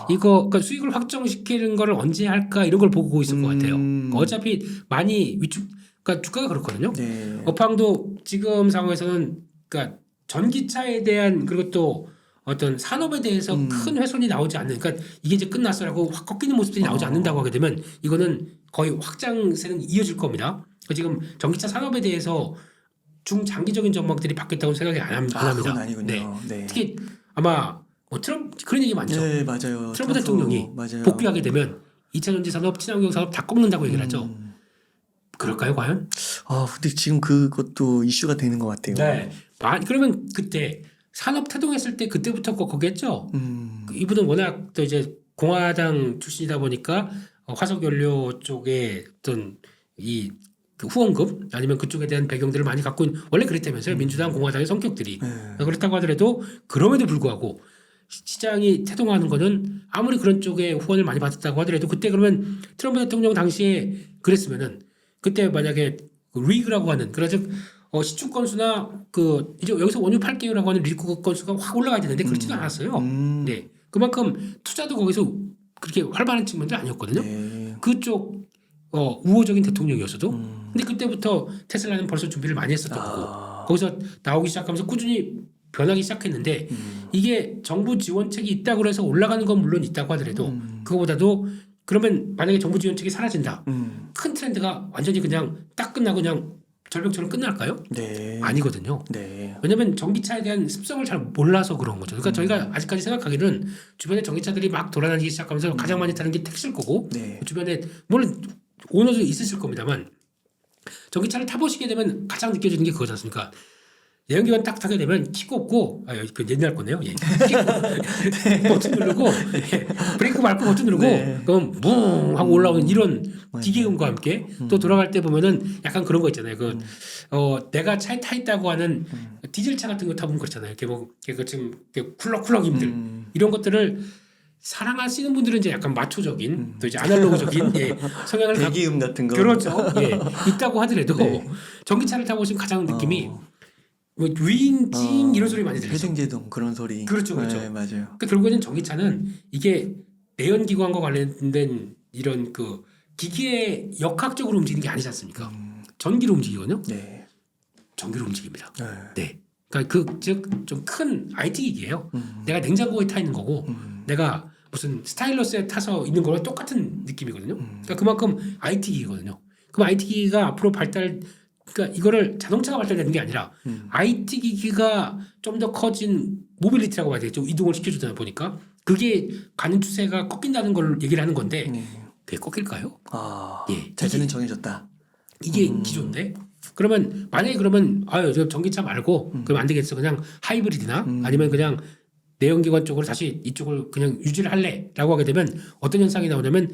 이거 그러니까 수익을 확정시키는 거를 언제 할까 이런 걸 보고 있을 것 같아요. 어차피 많이 위축 그러니까 주가가 그렇거든요. 네. 업황도 지금 상황에서는 그러니까 전기차에 대한 그리고 또 어떤 산업에 대해서 큰 훼손이 나오지 않는 그러니까 이게 이제 끝났어라고 확 꺾이는 모습들이 나오지 않는다고 하게 되면 이거는 거의 확장세는 이어질 겁니다. 지금 전기차 산업에 대해서 중장기적인 전망들이 바뀌었다고 생각이 안 합니다. 그건 아니군요. 네. 네. 특히 아마 뭐 트럼프 그런 얘기 많죠. 네, 맞아요. 트럼프 대통령이 맞아요. 복귀하게 되면 2차 전지 산업, 친환경 산업 다 꺾는다고 얘기를 하죠. 그럴까요, 과연? 근데 지금 그것도 이슈가 되는 것 같아요. 네. 그러면 그때 산업 태동했을 때 그때부터 거겠죠. 이분은 워낙 또 이제 공화당 출신이다 보니까 화석 연료 쪽에 어떤 그 후원금 아니면 그쪽에 대한 배경들을 많이 갖고 있는 원래 그랬다면서요. 민주당 공화당의 성격들이 그렇다고 하더라도 그럼에도 불구하고 시장이 태동하는 거는 아무리 그런 쪽에 후원을 많이 받았다고 하더라도 그때 그러면 트럼프 대통령 당시에 그랬으면은 그때 만약에 그 리그라고 하는 그래서 시축 건수나 그 이제 여기서 원유 팔게요라고 하는 리그 건수가 확 올라가야 되는데 그렇지도 않았어요. 네, 그만큼 투자도 거기서 그렇게 활발한 측면도 아니었거든요. 네. 그쪽 우호적인 대통령이었어도 근데 그때부터 테슬라는 벌써 준비를 많이 했었던 거고 거기서 나오기 시작하면서 꾸준히 변하기 시작했는데 이게 정부 지원책이 있다고 해서 올라가는 건 물론 있다고 하더라도 그거보다도 그러면 만약에 정부 지원책이 사라진다 큰 트렌드가 완전히 그냥 딱 끝나고 그냥 절벽처럼 끝날까요? 네. 아니거든요. 네. 왜냐하면 전기차에 대한 습성을 잘 몰라서 그런 거죠. 그러니까 저희가 아직까지 생각하기는 주변에 전기차들이 막 돌아다니기 시작하면서 가장 많이 타는 게 택시일 거고 네. 주변에 물론 오너도 있으실 겁니다만 전기차를 타보시게 되면 가장 느껴지는 게 그거지 않습니까? 내연기관 딱 타게 되면 키 꽂고 그 옛날 거네요. 예. 버튼 누르고 브레이크 밟고 버튼 누르고 그럼 뭉 하고 올라오는 이런 기계음과 함께 또 돌아갈 때 보면은 약간 그런 거 있잖아요. 내가 차에 타 있다고 하는 디젤차 같은 거 타보면 그렇잖아요. 이렇게 지금 쿨럭쿨럭임들 이런 것들을 사랑하시는 분들은 이제 약간 마초적인 또 이제 아날로그적인 성향을 배기음 같은 거 그렇죠. 있다고 하더라도 전기차를 타보시면 가장 느낌이 뭐 윙징 이런 소리 많이 들리죠. 회생제동 그런 소리. 그렇죠. 네, 맞아요. 그러니까 결국에는 전기차는 이게 내연기관과 관련된 이런 그 기기의 역학적으로 움직이는 게 아니지 않습니까? 전기로 움직이거든요. 네. 전기로 움직입니다. 네. 네. 그러니까 즉 좀 큰 IT 기기예요. 내가 냉장고에 타 있는 거고 내가 무슨 스타일러스에 타서 있는 거랑 똑같은 느낌이거든요. 그러니까 그만큼 IT 기기거든요. 그럼 IT 기기가 앞으로 그러니까 이거를 자동차가 발달되는 게 아니라 IT 기기가 좀 더 커진 모빌리티라고 봐야 되겠죠. 이동을 시켜주다 보니까 그게 가는 추세가 꺾인다는 걸 얘기를 하는 건데 그게 꺾일까요? 자세는 정해졌다. 이게 기존인데 그러면 만약에 그러면 저 전기차 말고 그럼 안 되겠어. 그냥 하이브리드나 아니면 그냥 내연기관 쪽으로 다시 이쪽을 그냥 유지를 할래라고 하게 되면 어떤 현상이 나오냐면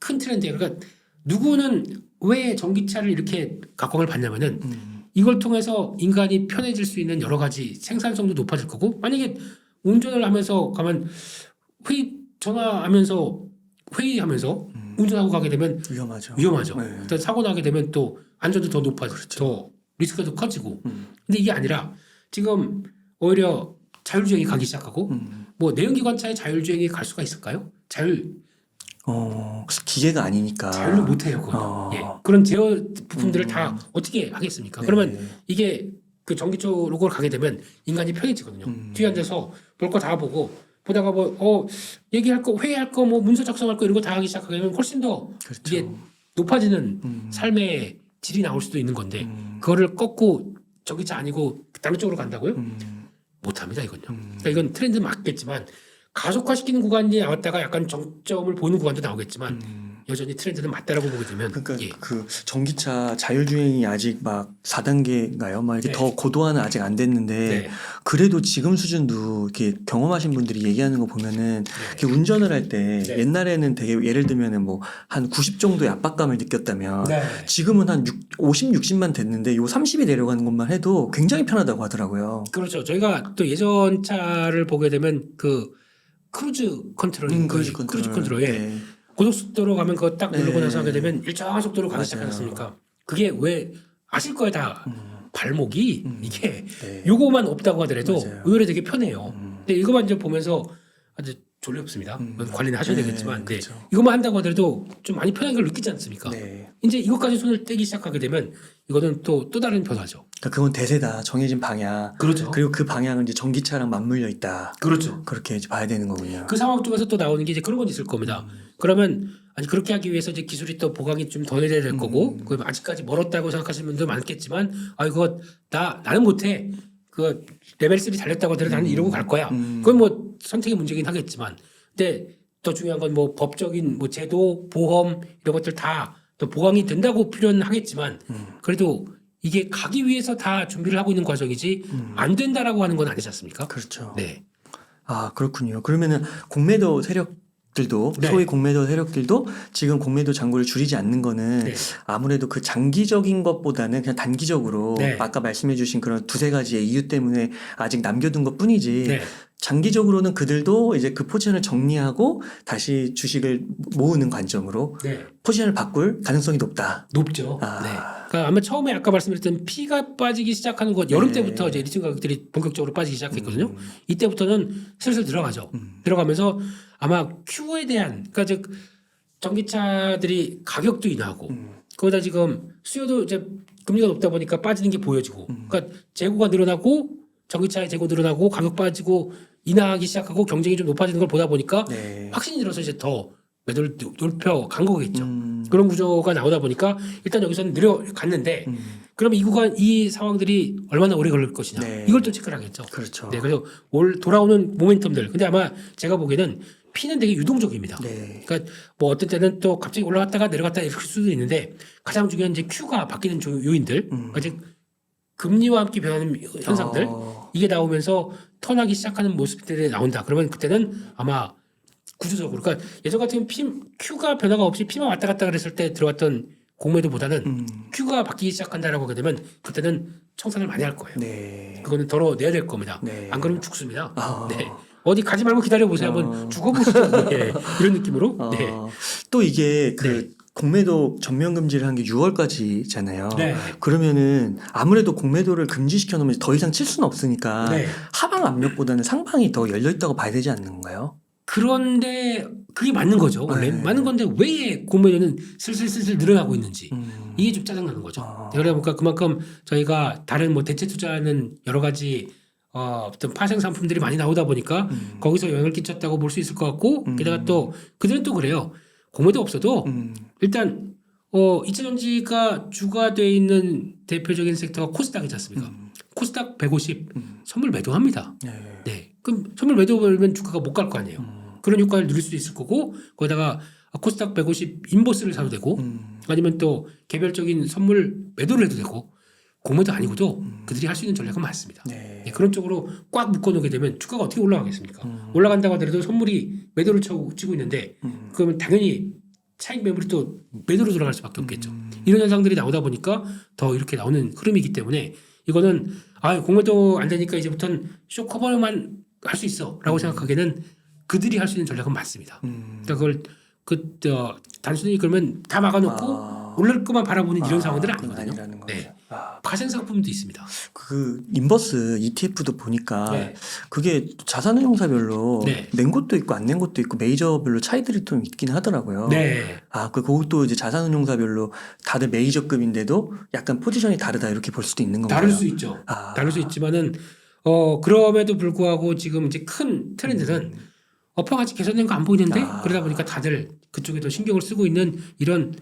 큰 트렌드예요. 그러니까 누구는 왜 전기차를 이렇게 각광을 받냐면은 이걸 통해서 인간이 편해질 수 있는 여러 가지 생산성도 높아질 거고 만약에 운전을 하면서 가면 전화하면서 회의하면서 운전하고 가게 되면 위험하죠. 일단 사고 나게 되면 또 안전도 더 높아지고 더 리스크가 더 커지고 근데 이게 아니라 지금 오히려 자율주행이 가기 시작하고 뭐 내연기관차에 자율주행이 갈 수가 있을까요? 기계가 아니니까 자율로 못해요. 그건. 그런 제어 부품들을 다 어떻게 하겠습니까? 그러면 이게 그 전기 쪽으로 가게 되면 인간이 편해지거든요. 뒤에 앉아서 볼 거 다 보고 보다가 얘기할 거 회의할 거 뭐 문서 작성할 거 이런 거 다 하기 시작하게 되면 훨씬 더 이게 높아지는 삶의 질이 나올 수도 있는 건데 그거를 꺾고 전기차 아니고 다른 쪽으로 간다고요? 못합니다 이건요. 그러니까 이건 트렌드 맞겠지만 가속화시키는 구간이 나왔다가 약간 정점을 보이는 구간도 나오겠지만 여전히 트렌드는 맞다라고 보게 되면 그러니까 그 전기차 자율주행이 아직 막 4단계인가요? 막 이렇게 더 고도화는 아직 안 됐는데 그래도 지금 수준도 이렇게 경험하신 분들이 얘기하는 거 보면은 이렇게 운전을 할 때 옛날에는 되게 예를 들면은 뭐 한 90 정도의 압박감을 느꼈다면 지금은 한 50, 60만 됐는데 요 30이 내려가는 것만 해도 굉장히 편하다고 하더라고요. 그렇죠. 저희가 또 예전 차를 보게 되면 그 크루즈 컨트롤, 크루즈 컨트롤에 고속속도로 가면 그거 딱 누르고 나서 하게 되면 일정한 속도로 가기 시작하지 않습니까? 그게 왜 아실 거예요 다. 발목이 이게 네. 요거만 없다고 하더라도 맞아요. 의외로 되게 편해요. 근데 이거만 이제 보면서 아주 졸렵습니다. 관리는 하셔야 네, 되겠지만 네. 그렇죠. 이것만 한다고 하더라도 좀 많이 편한 걸 느끼지 않습니까? 네. 이제 이것까지 손을 떼기 시작하게 되면 이거는 또 다른 변화죠. 그러니까 그건 대세다. 정해진 방향. 그렇죠. 그리고 그 방향은 이제 전기차랑 맞물려 있다. 그렇죠. 그렇게 이제 봐야 되는 거군요. 그 상황 쪽에서 또 나오는 게 이제 그런 건 있을 겁니다. 그러면 아니 그렇게 하기 위해서 이제 기술이 또 보강이 좀 더 돼야 될 거고, 그 아직까지 멀었다고 생각하시는 분도 많겠지만, 아 이거 나는 못해. 그 레벨 3 달렸다고 하더라도 나는 이러고 갈 거야. 그건 뭐 선택의 문제긴 하겠지만, 근데 더 중요한 건 뭐 법적인 뭐 제도, 보험 이런 것들 다 또 보강이 된다고 필요는 하겠지만, 그래도 이게 가기 위해서 다 준비를 하고 있는 과정이지 안 된다라고 하는 건 아니지 않습니까? 그렇죠. 네. 아, 그렇군요. 그러면은 공매도 세력들도 네. 소위 공매도 세력들도 지금 공매도 잔고를 줄이지 않는 거는 네. 아무래도 그 장기적인 것보다는 그냥 단기적으로 네. 아까 말씀해 주신 그런 두세 가지의 이유 때문에 아직 남겨둔 것 뿐이지 네. 장기적으로는 그들도 이제 그 포지션을 정리하고 다시 주식을 모으는 관점으로 네. 포지션을 바꿀 가능성이 높다. 높죠. 아. 네. 그러니까 아마 처음에 아까 말씀드렸던 피가 빠지기 시작하는 것 여름 네. 때부터 이제 리튬 가격들이 본격적으로 빠지기 시작했거든요. 이때부터는 슬슬 들어가죠. 들어가면서 아마 Q에 대한 그러니까 즉 전기차들이 가격도 인하하고 거기다 지금 수요도 이제 금리가 높다 보니까 빠지는 게 보여지고 그러니까 재고가 늘어나고 전기차의 재고 늘어나고 가격 빠지고 인하하기 시작하고 경쟁이 좀 높아지는 걸 보다 보니까 네. 확신이 들어서 이제 더 매도를 높여 간 거겠죠. 그런 구조가 나오다 보니까 일단 여기서는 내려갔는데 그러면 이 상황들이 얼마나 오래 걸릴 것이냐 네. 이걸 또 체크를 하겠죠. 그렇죠. 네, 그래서 올 돌아오는 모멘텀들. 근데 아마 제가 보기에는 P는 되게 유동적입니다. 네. 그러니까 뭐 어떤 때는 또 갑자기 올라갔다가 내려갔다 이럴 수도 있는데 가장 중요한 이제 Q가 바뀌는 요인들, 아직 금리와 함께 변하는 현상들 이게 나오면서 턴하기 시작하는 모습들이 나온다. 그러면 그때는 아마 구조적으로 그러니까 예전 같으면 Q가 변화가 없이 P만 왔다 갔다 그랬을 때 들어왔던 공매도보다는 Q가 바뀌기 시작한다라고 하게 되면 그때는 청산을 많이 할 거예요. 네. 그거는 덜어내야 될 겁니다. 네. 안 그러면 죽습니다. 아. 네. 어디 가지 말고 기다려보세요. 한번 죽어보시죠. 네. 이런 느낌으로. 네. 또 이게 그 네. 공매도 전면 금지를 한 게 6월까지잖아요. 네. 그러면은 아무래도 공매도를 금지시켜 놓으면 더 이상 칠 수는 없으니까 네. 하방 압력보다는 상방이 더 열려 있다고 봐야 되지 않는 건가요? 그런데 그게 맞는 거죠. 원래 네. 맞는 건데 왜 공매도는 슬슬 늘어나고 있는지 이게 좀 짜증나는 거죠. 그러다 보니까 그만큼 저희가 다른 뭐 대체 투자하는 여러 가지 어떤 파생 상품들이 많이 나오다 보니까 거기서 영향을 끼쳤다고 볼 수 있을 것 같고 게다가 또 그들은 또 그래요. 공매도 없어도 일단 2차전지가 주가 돼 있는 대표적인 섹터가 코스닥이지 않습니까? 코스닥 150 선물 매도합니다. 네. 네. 그럼 선물 매도하면 주가가 못 갈 거 아니에요. 그런 효과를 누릴 수도 있을 거고 거기다가 코스닥 150 인버스를 사도 되고 아니면 또 개별적인 선물 매도를 해도 되고 공매도 아니고도 그들이 할 수 있는 전략은 많습니다. 네. 네, 그런 쪽으로 꽉 묶어놓게 되면 주가가 어떻게 올라가겠습니까? 올라간다고 하더라도 선물이 매도를 치고 있는데 그러면 당연히 차익 매물이 또 매도로 돌아갈 수밖에 없겠죠. 이런 현상들이 나오다 보니까 더 이렇게 나오는 흐름이기 때문에 이거는 공매도 안 되니까 이제부터는 쇼커버만 할 수 있어라고 생각하기에는 그들이 할 수 있는 전략은 많습니다. 그러니까 그걸 단순히 그러면 다 막아놓고 올릴 것만 바라보는 이런 상황들은 아니거든요. 네. 파생 상품도 있습니다. 그 인버스 ETF도 보니까 네. 그게 자산운용사별로 네. 낸 것도 있고 안 낸 것도 있고 메이저별로 차이들이 좀 있긴 하더라고요. 네. 그것도 이제 자산운용사별로 다들 메이저급인데도 약간 포지션이 다르다 이렇게 볼 수도 있는 건가요? 다를 수 있죠. 다를 수 있지만은 그럼에도 불구하고 지금 이제 큰 트렌드는 업황 아직 개선된 거 안 보이는데 그러다 보니까 다들 그쪽에 더 신경을 쓰고 있는 이런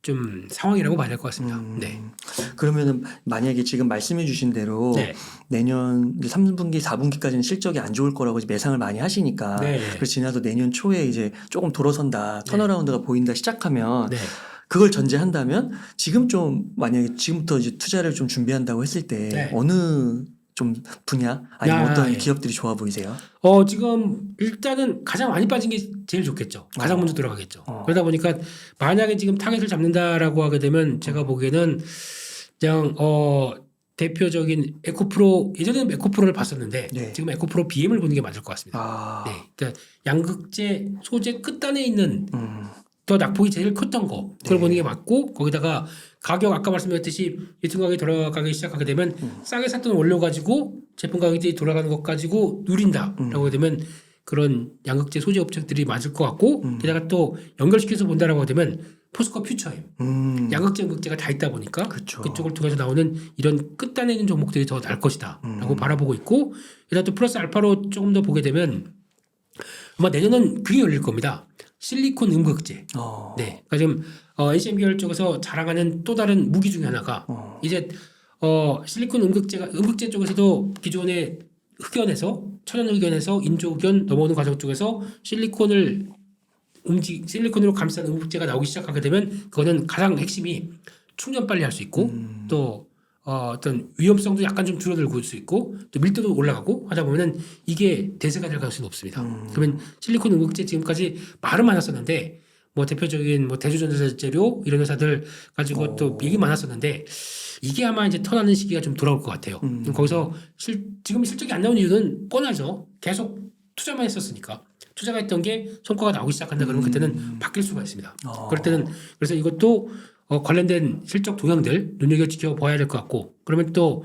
좀 상황이라고 봐야 될 것 같습니다. 네. 그러면은 만약에 지금 말씀해 주신 대로 네. 내년 3분기, 4분기까지는 실적이 안 좋을 거라고 이제 매상을 많이 하시니까 네. 그래서 지나도 내년 초에 이제 조금 돌아선다, 턴어라운드가 보인다 시작하면 네. 그걸 전제한다면 지금 좀 만약에 지금부터 이제 투자를 좀 준비한다고 했을 때 네. 어느 좀 분야 아니면 어떤 예. 기업들이 좋아 보이세요? 지금 일단은 가장 많이 빠진 게 제일 좋겠죠. 가장 먼저 들어가겠죠. 그러다 보니까 만약에 지금 타겟을 잡는다라고 하게 되면 제가 보기에는 그냥 대표적인 에코프로 예전에는 에코프로를 봤었는데 네. 지금 에코프로 BM을 보는 게 맞을 것 같습니다. 네. 그러니까 양극재 소재 끝단에 있는 더 낙폭이 제일 컸던 거 그걸 보는 게 맞고 거기다가 가격 아까 말씀드렸듯이 유통 가격이 돌아가기 시작하게 되면 싸게 샀던 원료 가지고 제품 가격이 돌아가는 것 가지고 누린다라고 되면 그런 양극재 소재 업체들이 맞을 것 같고 게다가 또 연결시켜서 본다라고 되면 포스코 퓨처엠 양극재 음극재가 다 있다 보니까 그쵸. 그쪽을 통해서 나오는 이런 끝단내는 종목들이 더 나을 것이다라고 바라보고 있고 게다가 또 플러스 알파로 조금 더 보게 되면 아마 내년은 그게 열릴 겁니다. 실리콘 음극재. 네, 그러니까 지금 NCM 계열 쪽에서 자랑하는 또 다른 무기 중에 하나가 이제 실리콘 음극재 쪽에서도 기존의 흑연에서 천연 흑연에서 인조 흑연 넘어오는 과정 쪽에서 실리콘으로 감싼 음극재가 나오기 시작하게 되면 그거는 가장 핵심이 충전 빨리 할 수 있고 또 어떤 위험성도 약간 좀 줄어들고 올 수 있고 또 밀도도 올라가고 하다 보면은 이게 대세가 될 가능성이 높습니다. 그러면 실리콘 음극재 지금까지 말은 많았었는데 뭐 대표적인 뭐 대주전자 재료 이런 회사들 가지고 또 얘기 많았었는데 이게 아마 이제 턴하는 시기가 좀 돌아올 것 같아요. 거기서 지금 실적이 안 나오는 이유는 뻔하죠. 계속 투자만 했었으니까. 투자가 했던 게 성과가 나오기 시작한다 그러면 그때는 바뀔 수가 있습니다. 그럴 때는 그래서 이것도 관련된 실적 동향들 눈여겨 지켜봐야 될 것 같고 그러면 또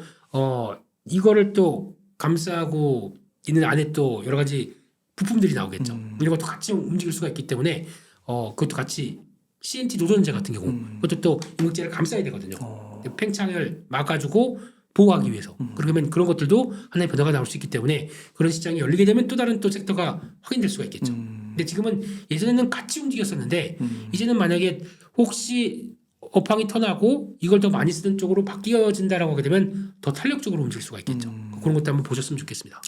이거를 또 감싸고 있는 안에 또 여러 가지 부품들이 나오겠죠. 이런 것도 같이 움직일 수가 있기 때문에 그것도 같이 CNT 노전자 같은 경우 그것도 또 음극재를 감싸야 되거든요. 팽창을 막아주고 보호하기 위해서 그러면 그런 것들도 하나의 변화가 나올 수 있기 때문에 그런 시장이 열리게 되면 또 다른 또 섹터가 확인될 수가 있겠죠. 근데 지금은 예전에는 같이 움직였었는데 이제는 만약에 혹시 업황이 턴하고 이걸 더 많이 쓰는 쪽으로 바뀌어진다라고 하게 되면 더 탄력적으로 움직일 수가 있겠죠. 그런 것도 한번 보셨으면 좋겠습니다.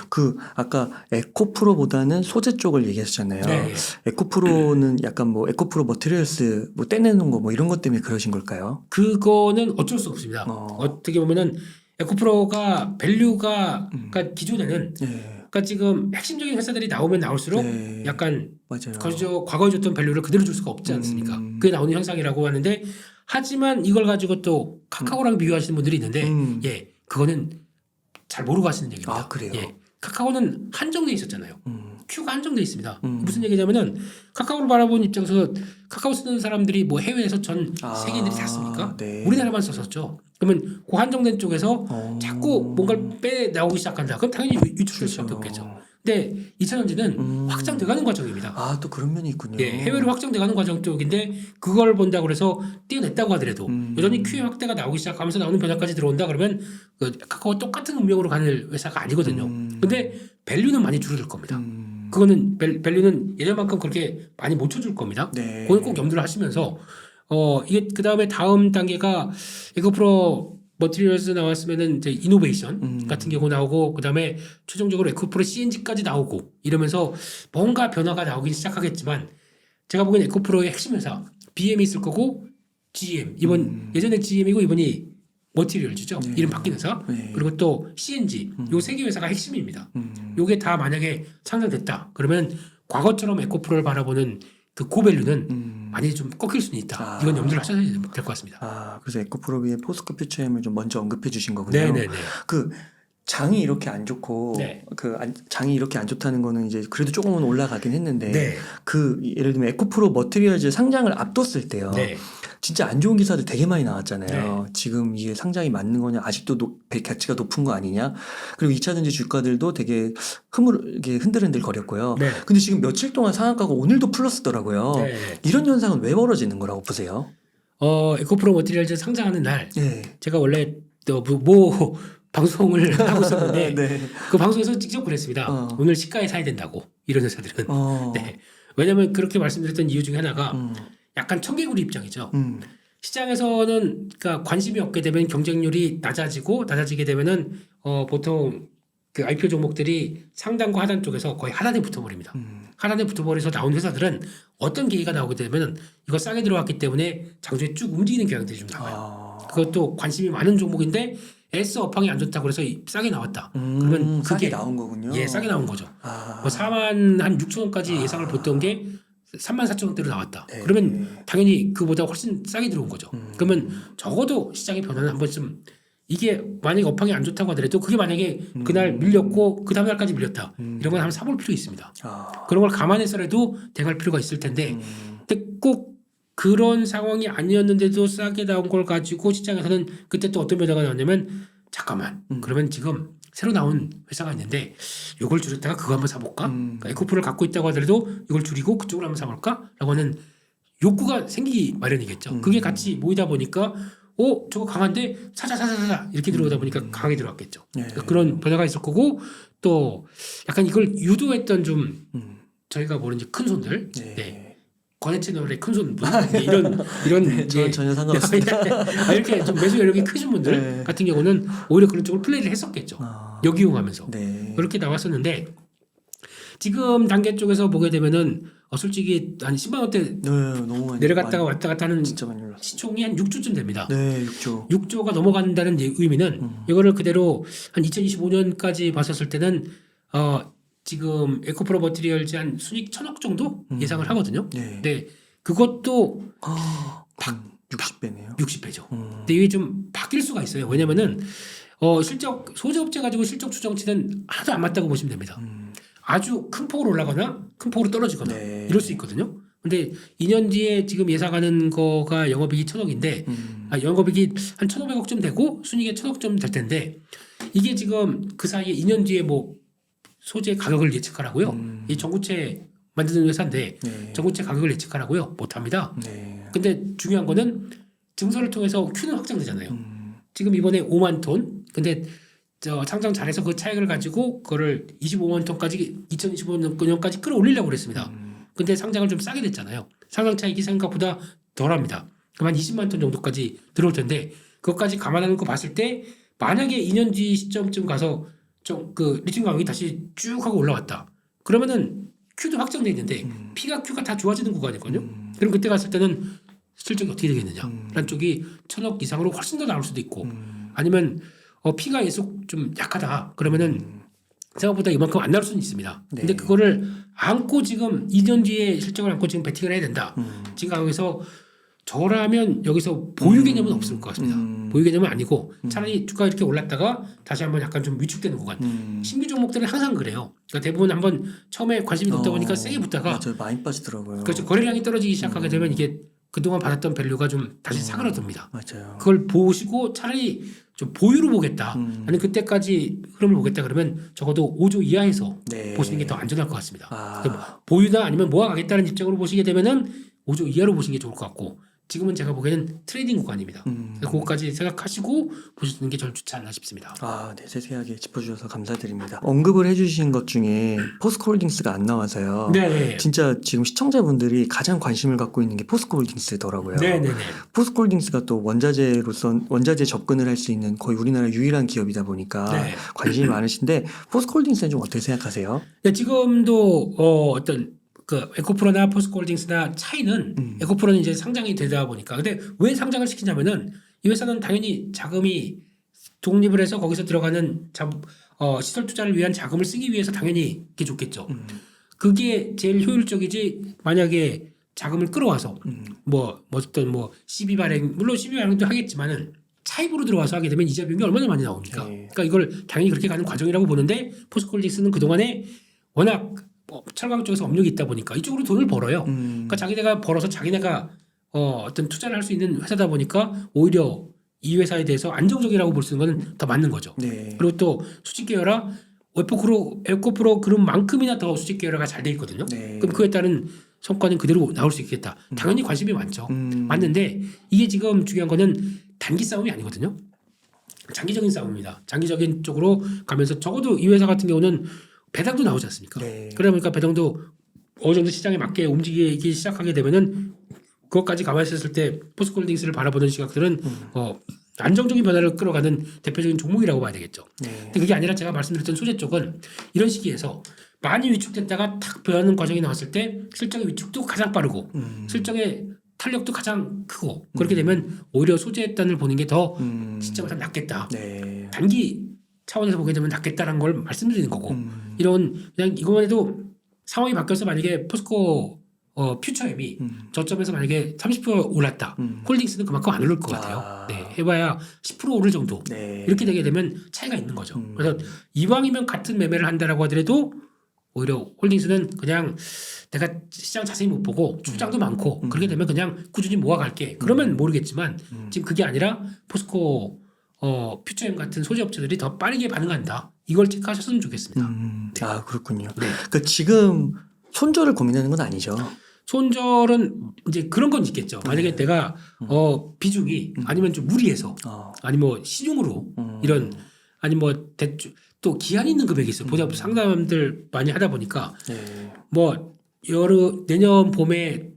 그 아까 에코프로보다는 소재 쪽을 얘기하셨잖아요. 네. 에코프로는 약간 뭐 에코프로 머티리얼스 뭐 떼내는 거 뭐 이런 것 때문에 그러신 걸까요? 그거는 어쩔 수 없습니다. 어떻게 보면은 에코프로가 밸류가 그러니까 기존에는 그러니까 지금 핵심적인 회사들이 나오면 나올수록 약간 맞아요. 과거에 줬던 밸류를 그대로 줄 수가 없지 않습니까? 그게 나오는 현상이라고 하는데 하지만 이걸 가지고 또 카카오랑 비교하시는 분들이 있는데 그거는 잘 모르고 하시는 얘기입니다. 그래요? 카카오는 한정돼 있었잖아요. 큐가 한정돼 있습니다. 무슨 얘기냐면은 카카오를 바라보는 입장에서 카카오 쓰는 사람들이 뭐 해외에서 전 세계인들이 다 씁니까? 네. 우리나라만 썼었죠. 그러면 그 한정된 쪽에서 자꾸 뭔가를 빼 나오기 시작한다. 그럼 당연히 유출될 수밖에 없겠죠. 근데 2차전지는 확장돼가는 과정입니다. 또 그런 면이 있군요. 해외로 확장돼가는 과정 쪽인데 그걸 본다고 해서 띄어냈다고 하더라도 여전히 큐의 확대가 나오기 시작하면서 나오는 변화까지 들어온다 그러면 그 카카오 똑같은 운명으로 가는 회사가 아니거든요. 근데 밸류는 많이 줄어들 겁니다. 그거는 밸류는 예전만큼 그렇게 많이 못 쳐줄 겁니다. 그건 꼭 염두를 하시면서 이게 그 다음에 다음 단계가 에코프로 머티리얼스 나왔으면은 이제 이노베이션 같은 경우 나오고 그 다음에 최종적으로 에코프로 CNG까지 나오고 이러면서 뭔가 변화가 나오긴 시작하겠지만 제가 보기엔 에코프로의 핵심 회사 BM이 있을 거고 GM 예전에 GM이고 이번이 머티리얼즈죠. 이름 바뀐 회사 그리고 또 CNG 요 세 개 회사가 핵심입니다. 요게 다 만약에 상장됐다 그러면 과거처럼 에코프로를 바라보는 그 고밸류는 많이 좀 꺾일 수는 있다. 이건 염두를 하셔야 될 것 같습니다. 그래서 에코프로비의 포스코 퓨처엠을 좀 먼저 언급해 주신 거군요. 네네네. 그 장이 이렇게 안 좋고 장이 이렇게 안 좋다는 거는 이제 그래도 조금은 올라가긴 했는데 그 예를 들면 에코프로 머티리얼즈 상장을 앞뒀을 때요. 진짜 안 좋은 기사들 되게 많이 나왔잖아요. 지금 이게 상장이 맞는 거냐, 아직도 가치가 높은 거 아니냐. 그리고 2차전지 주가들도 되게 이게 흔들흔들 거렸고요. 근데 지금 며칠 동안 상한가가 오늘도 플러스더라고요. 이런 현상은 왜 벌어지는 거라고 보세요? 에코프로 머티리얼즈 상장하는 날 제가 원래 뭐 방송을 하고 있었는데 그 방송에서 직접 그랬습니다. 오늘 시가에 사야 된다고 이런 회사들은. 왜냐하면 그렇게 말씀드렸던 이유 중에 하나가 약간 청개구리 입장이죠. 시장에서는 그러니까 관심이 없게 되면 경쟁률이 낮아지게 되면은 보통 그 IPO 종목들이 상단과 하단 쪽에서 거의 하단에 붙어버립니다. 하단에 붙어버려서 나온 회사들은 어떤 계기가 나오게 되면은 이거 싸게 들어왔기 때문에 장중에 쭉 움직이는 경향들이 좀 나와요. 그것도 관심이 많은 종목인데 애써 업황이 안 좋다고 그래서 싸게 나왔다. 그러면 싸게 나온 거군요. 싸게 나온 거죠. 뭐 4만 한 6천 원까지 예상을 보던 게 3만 4천 원대로 나왔다. 그러면 당연히 그보다 훨씬 싸게 들어온 거죠. 그러면 적어도 시장의 변화는 한 번쯤 이게 만약에 업황이 안 좋다고 하더라도 그게 만약에 그날 밀렸고 그 다음 날까지 밀렸다. 이런 건 한번 사볼 필요 있습니다. 그런 걸 감안해서라도 대응할 필요가 있을 텐데 근데 꼭 그런 상황이 아니었는데도 싸게 나온 걸 가지고 시장에서는 그때 또 어떤 변화가 나왔냐면 잠깐만 그러면 지금 새로 나온 회사가 있는데 이걸 줄였다가 그거 한번 사볼까? 그러니까 에코프로를 갖고 있다고 하더라도 이걸 줄이고 그쪽으로 한번 사볼까? 라고 하는 욕구가 생기기 마련이겠죠. 그게 같이 모이다 보니까 저거 강한데 사자 이렇게 들어오다 보니까 강하게 들어왔겠죠. 그러니까 그런 변화가 있을 거고 또 약간 이걸 유도했던 좀 저희가 모르는 큰 손들 권해 채널의 큰 손분 이런 저는 전혀 상관없습니다. 이렇게 좀 매수 여력이 크신 분들 같은 경우는 오히려 그런 쪽으로 플레이를 했었겠죠. 역이용하면서 그렇게 나왔었는데 지금 단계 쪽에서 보게 되면은 솔직히 한 10만 원대 너무 많이 내려갔다가 왔다 갔다 하는 진짜 많이 올랐어요. 시총이 한 6조쯤 됩니다. 네, 6조. 6조가 넘어간다는 의미는 이거를 그대로 한 2025년까지 봤었을 때는 지금 에코프로 머티리얼즈 한 순익 1,000억 정도 예상을 하거든요. 근데 그것도 60배네요. 60배죠. 근데 이게 좀 바뀔 수가 있어요. 왜냐면은 실적 소재업체 가지고 실적 추정치는 하나도 안 맞다고 보시면 됩니다. 아주 큰 폭으로 올라가나 큰 폭으로 떨어지거나 이럴 수 있거든요. 근데 2년 뒤에 지금 예상하는 거가 영업이익이 1,000억인데 영업이익이 한 1,500억쯤 되고 순이익이 1,000억쯤 될 텐데 이게 지금 그 사이에 2년 뒤에 뭐 소재 가격을 예측하라고요. 이 전구체 만드는 회사인데 전구체 가격을 예측하라고요. 못합니다. 근데 중요한 거는 증설을 통해서 Q는 확장되잖아요. 지금 이번에 5만 톤. 근데 상장 잘해서 그 차익을 가지고 그거를 25만 톤까지 2025년까지 끌어올리려고 그랬습니다. 근데 상장을 좀 싸게 됐잖아요. 상장 차익이 생각보다 덜합니다. 그럼 한 20만 톤 정도까지 들어올 텐데 그것까지 감안하는 거 봤을 때 만약에 2년 뒤 시점쯤 가서 좀 그 리튬 가격이 다시 쭉 하고 올라왔다. 그러면은 Q도 확정돼 있는데 P가 Q가 다 좋아지는 구간이거든요. 그럼 그때 갔을 때는 실적이 어떻게 되겠느냐? 라는 쪽이 1,000억 이상으로 훨씬 더 나올 수도 있고 아니면 P가 계속 좀 약하다. 그러면은 생각보다 이만큼 안 나올 수는 있습니다. 근데 그거를 안고 지금 2년 뒤에 실적을 안고 지금 베팅을 해야 된다. 지금 가격에서 저라면 여기서 보유 개념은 없을 것 같습니다. 보유 개념은 아니고 차라리 주가가 이렇게 올랐다가 다시 한번 약간 좀 위축되는 구간. 신규 종목들은 항상 그래요. 그러니까 대부분 한번 처음에 관심이 높다 보니까 세게 붙다가 맞아요. 많이 빠지더라고요. 그렇죠. 거래량이 떨어지기 시작하게 되면 이게 그동안 받았던 밸류가 좀 다시 사그라듭니다. 맞아요. 그걸 보시고 차라리 좀 보유로 보겠다. 아니 그때까지 흐름을 보겠다 그러면 적어도 5조 이하에서 보시는 게 더 안전할 것 같습니다. 보유나 아니면 모아가겠다는 입장으로 보시게 되면은 5조 이하로 보시는 게 좋을 것 같고 지금은 제가 보기에는 트레이딩 구간입니다. 그거까지 생각하시고 보시는 게 저는 좋지 않나 싶습니다. 네, 세세하게 짚어주셔서 감사드립니다. 언급을 해주신 것 중에 포스코홀딩스가 안 나와서요. 네. 진짜 지금 시청자분들이 가장 관심을 갖고 있는 게 포스코홀딩스더라고요. 네네네. 포스코홀딩스가 또 원자재 접근을 할 수 있는 거의 우리나라 유일한 기업이다 보니까 관심이 많으신데 포스코홀딩스는 좀 어떻게 생각하세요? 네, 지금도 어떤 그 에코프로나 포스코홀딩스나 차이는 에코프로는 이제 상장이 되다 보니까 근데 왜 상장을 시키냐면은 이 회사는 당연히 자금이 독립을 해서 거기서 들어가는 시설 투자를 위한 자금을 쓰기 위해서 당연히 그게 좋겠죠. 그게 제일 효율적이지 만약에 자금을 끌어와서 어떤 12 발행 물론 12 발행도 하겠지만은 차입으로 들어와서 하게 되면 이자 비용이 얼마나 많이 나옵니까? 그러니까 이걸 당연히 그렇게 가는 과정이라고 보는데 포스코홀딩스는 그동안에 워낙 철강 쪽에서 업력이 있다 보니까 이쪽으로 돈을 벌어요. 그러니까 자기네가 벌어서 자기네가 어떤 투자를 할 수 있는 회사다 보니까 오히려 이 회사에 대해서 안정적이라고 볼 수 있는 건 더 맞는 거죠. 그리고 또 수직 계열화 에코프로 그룹만큼이나 더 수직 계열화가 잘 돼 있거든요. 그럼 그에 따른 성과는 그대로 나올 수 있겠다. 당연히 관심이 많죠. 맞는데 이게 지금 중요한 거는 단기 싸움이 아니거든요. 장기적인 싸움입니다. 장기적인 쪽으로 가면서 적어도 이 회사 같은 경우는 배당도 나오지 않습니까? 그러다 보니까 배당도 어느 정도 시장에 맞게 움직이기 시작하게 되면은 그것까지 감안했을 때 포스코홀딩스를 바라보는 시각들은 안정적인 변화를 끌어가는 대표적인 종목이라고 봐야 되겠죠. 근데 그게 아니라 제가 말씀드렸던 소재 쪽은 이런 시기에서 많이 위축됐다가 탁 변하는 과정이 나왔을 때 실적의 위축도 가장 빠르고 실적의 탄력도 가장 크고 그렇게 되면 오히려 소재 단을 보는 게 더 시점보다 낫겠다. 단기 차원에서 보게 되면 낫겠다는 걸 말씀드리는 거고 이런 그냥 이것만 해도 상황이 바뀌어서 만약에 포스코 퓨처엠이 저점에서 만약에 30% 올랐다. 홀딩스는 그만큼 안 오를 것 같아요. 네, 해봐야 10% 오를 정도. 네. 이렇게 되게 되면 차이가 있는 거죠. 그래서 이왕이면 같은 매매를 한다라고 하더라도 오히려 홀딩스는 그냥 내가 시장 자세히 못 보고 출장도 많고 그렇게 되면 그냥 꾸준히 모아갈게. 그러면 모르겠지만 지금 그게 아니라 포스코 퓨처엠 같은 소재 업체들이 더 빠르게 반응한다. 이걸 체크하셨으면 좋겠습니다. 네. 아 그렇군요. 네. 그러니까 지금 손절을 고민하는 건 아니죠. 손절은 이제 그런 건 있겠죠. 만약에 내가 비중이 아니면 좀 무리해서 아니면 뭐 신용으로 이런 아니면 뭐 대출 또 기한이 있는 금액이 있어요. 보다 상담들 많이 하다 보니까 뭐 내년 봄에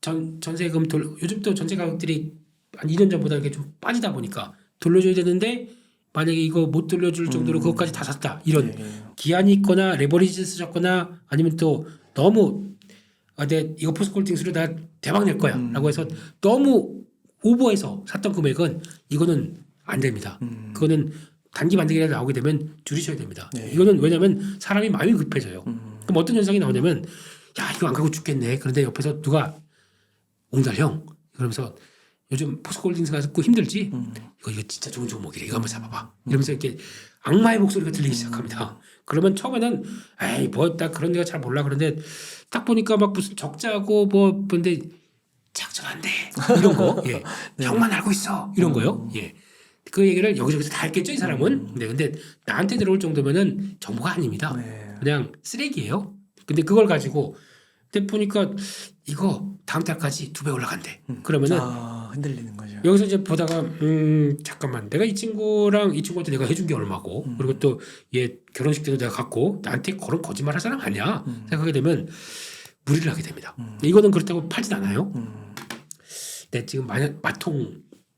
전세금 요즘 또 전세 가격들이 한 2년 전보다 이렇게 좀 빠지다 보니까 돌려줘야 되는데 만약에 이거 못 돌려줄 정도로 그것까지 다 샀다. 이런 기한이 있거나 레버리지 쓰셨거나 아니면 또 너무 내 이거 포스코홀딩스로 나 대박 낼 거야 라고 해서 너무 오버해서 샀던 금액은 이거는 안 됩니다. 그거는 단기 만기일에 나오게 되면 줄이셔야 됩니다. 이거는 왜냐하면 사람이 마음이 급해져요. 그럼 어떤 현상이 나오냐면 야 이거 안 가고 죽겠네. 그런데 옆에서 누가 옹달 형 그러면서 요즘 포스코홀딩스가 듣고 힘들지? 이거 진짜 좋은 종목이래. 이거 한번 잡아봐. 이러면서 이렇게 악마의 목소리가 들리기 시작합니다. 그러면 처음에는 에이 뭐 딱 그런 데가 잘 몰라. 그런데 딱 보니까 막 무슨 적자고 뭐 근데 작정한데 이런 거. 예. 형만 알고 있어. 이런 거요. 예. 그 얘기를 여기저기서 다 했겠죠 이 사람은. 네, 근데 나한테 들어올 정도면은 정보가 아닙니다. 그냥 쓰레기예요. 근데 그걸 가지고 근데 보니까 이거 다음 달까지 2배 올라간대. 그러면은 흔들리는 거죠. 여기서 이제 보다가 잠깐만 내가 이 친구한테 내가 해준 게 얼마고 그리고 또 얘 결혼식 때도 내가 갔고 나한테 그런 거짓말할 사람 아니야 생각하게 되면 무리를 하게 됩니다. 이거는 그렇다고 팔진 않아요. 내 지금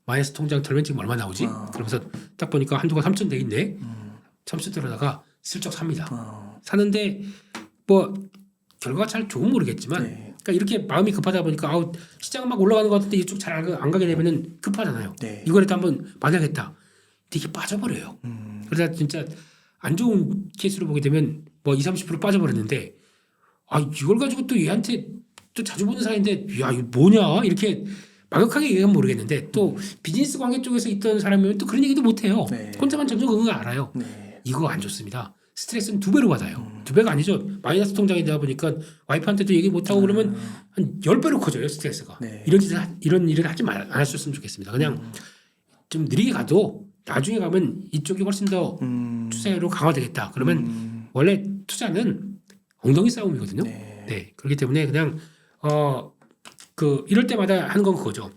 마이너스 통장 털면 지금 얼마 나오지? 그러면서 딱 보니까 한도가 3천 돼 있네. 3천 들어다가 슬쩍 삽니다. 사는데 뭐 결과가 잘 좋은 모르겠지만 그러니까 이렇게 마음이 급하다 보니까 시장은 막 올라가는 것 같은데 이쪽 잘 안 가게 되면은 급하잖아요. 이거라도 한번 만나겠다. 근데 이게 빠져버려요. 그러다 진짜 안 좋은 케이스로 보게 되면 뭐 20-30% 빠져버렸는데 이걸 가지고 또 얘한테 또 자주 보는 사이인데 야 이거 뭐냐 이렇게 막역하게 얘기하면 모르겠는데 또 비즈니스 관계 쪽에서 있던 사람이면 또 그런 얘기도 못해요. 혼자만 전전긍긍 알아요. 이거 안 좋습니다. 스트레스는 2배로 받아요. 2배가 아니죠. 마이너스 통장이 되다 보니까 와이프한테도 얘기 못하고 그러면 한 10배로 커져요 스트레스가. 이런 일을 하지 않았으면 좋겠습니다. 그냥 좀 느리게 가도 나중에 가면 이쪽이 훨씬 더 투자로 강화되겠다. 그러면 원래 투자는 엉덩이 싸움이거든요. 네. 그렇기 때문에 그냥 이럴 때마다 하는 건 그거죠.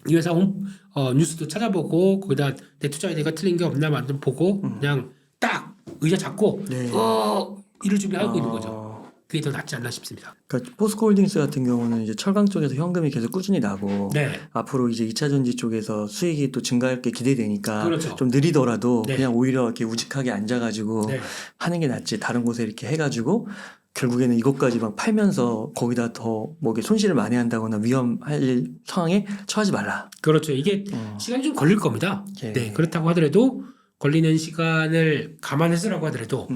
이 회사 뉴스도 찾아보고 거기다 내 투자에 내가 틀린 게 없나 좀 보고 그냥 딱 의자 잡고 일을 준비하고 있는 거죠. 그게 더 낫지 않나 싶습니다. 그러니까 포스코홀딩스 같은 경우는 이제 철강 쪽에서 현금이 계속 꾸준히 나고 앞으로 이제 2차 전지 쪽에서 수익이 또 증가할 게 기대되니까 좀 느리더라도 그냥 오히려 이렇게 우직하게 앉아가지고 하는 게 낫지 다른 곳에 이렇게 해가지고 결국에는 이것까지 막 팔면서 거기다 더 뭐 손실을 많이 한다거나 위험할 상황에 처하지 말라. 그렇죠. 이게 시간이 좀 걸릴 겁니다. 네, 그렇다고 하더라도 걸리는 시간을 감안해서라고 하더라도